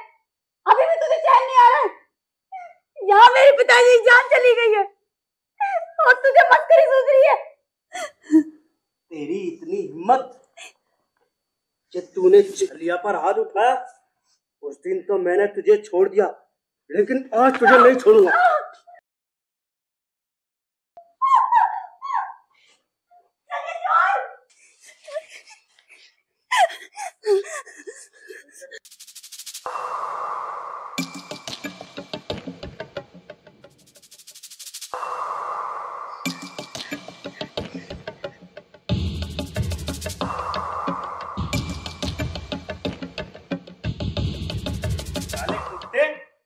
अभी भी तुझे चैन नहीं आ रहा है? यहाँ मेरे पिताजी की जान चली गई है और तुझे मस्करी सूझ रही है। तेरी इतनी हिम्मत कि तूने छलिया पर हाथ उठाया। उस दिन तो मैंने तुझे छोड़ दिया, लेकिन आज तुझे नहीं छोड़ूंगा।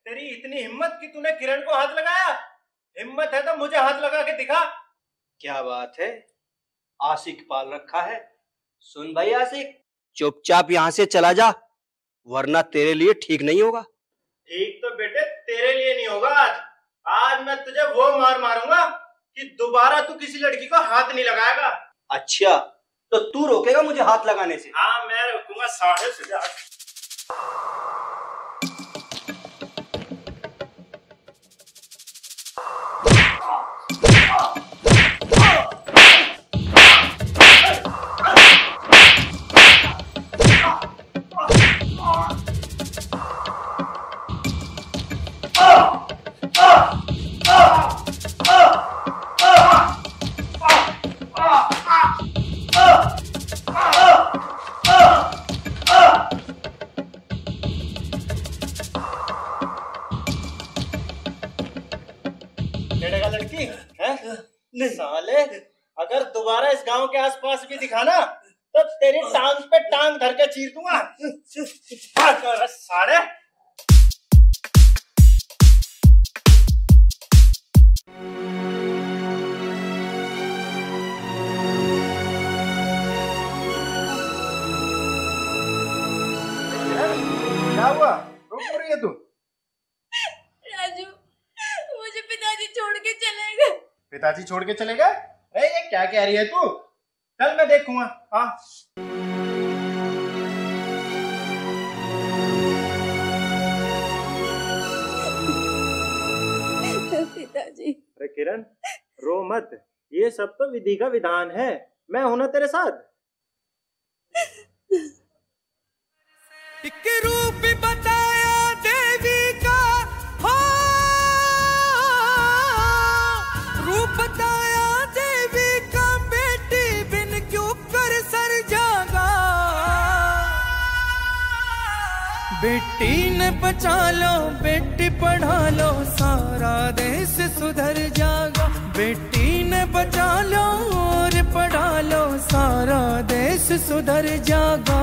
तेरी इतनी हिम्मत कि तूने किरण को हाथ लगाया? हिम्मत है तो मुझे हाथ लगा के दिखा। क्या बात है, आशिक पाल रखा है। सुन भाई आशिक, चुपचाप यहाँ से चला जा, वरना तेरे लिए ठीक नहीं होगा। ठीक तो बेटे तेरे लिए नहीं होगा। आज मैं तुझे वो मार मारूंगा कि दोबारा तू किसी लड़की को हाथ नहीं लगाएगा। अच्छा, तो तू रोकेगा मुझे हाथ लगाने से? हाँ, मैं रोकूंगा। 8:30। लड़की है साले, अगर दोबारा इस गांव के आसपास भी दिखाना तो तेरी टांग पे टांग धर के चीर दूंगा। साले क्या हुआ? रो रही है तू? राजू, मुझे पिताजी छोड़ पिताजी छोड़ के चले गए? अरे ये क्या कह रही है तू? चल मैं देखूंगा। हाँ पिताजी। अरे किरण रो मत, ये सब तो विधि का विधान है, मैं हूं ना तेरे साथ। एक रूप बताया देवी का, हो रूप बताया देवी का, बेटी बिन क्यों कर सर जागा। बेटी ने बचा लो, बेटी पढ़ा लो, सारा देश सुधर जाएगा। बेटी ने बचा लो और पढ़ा लो, सारा देश सुधर जाएगा।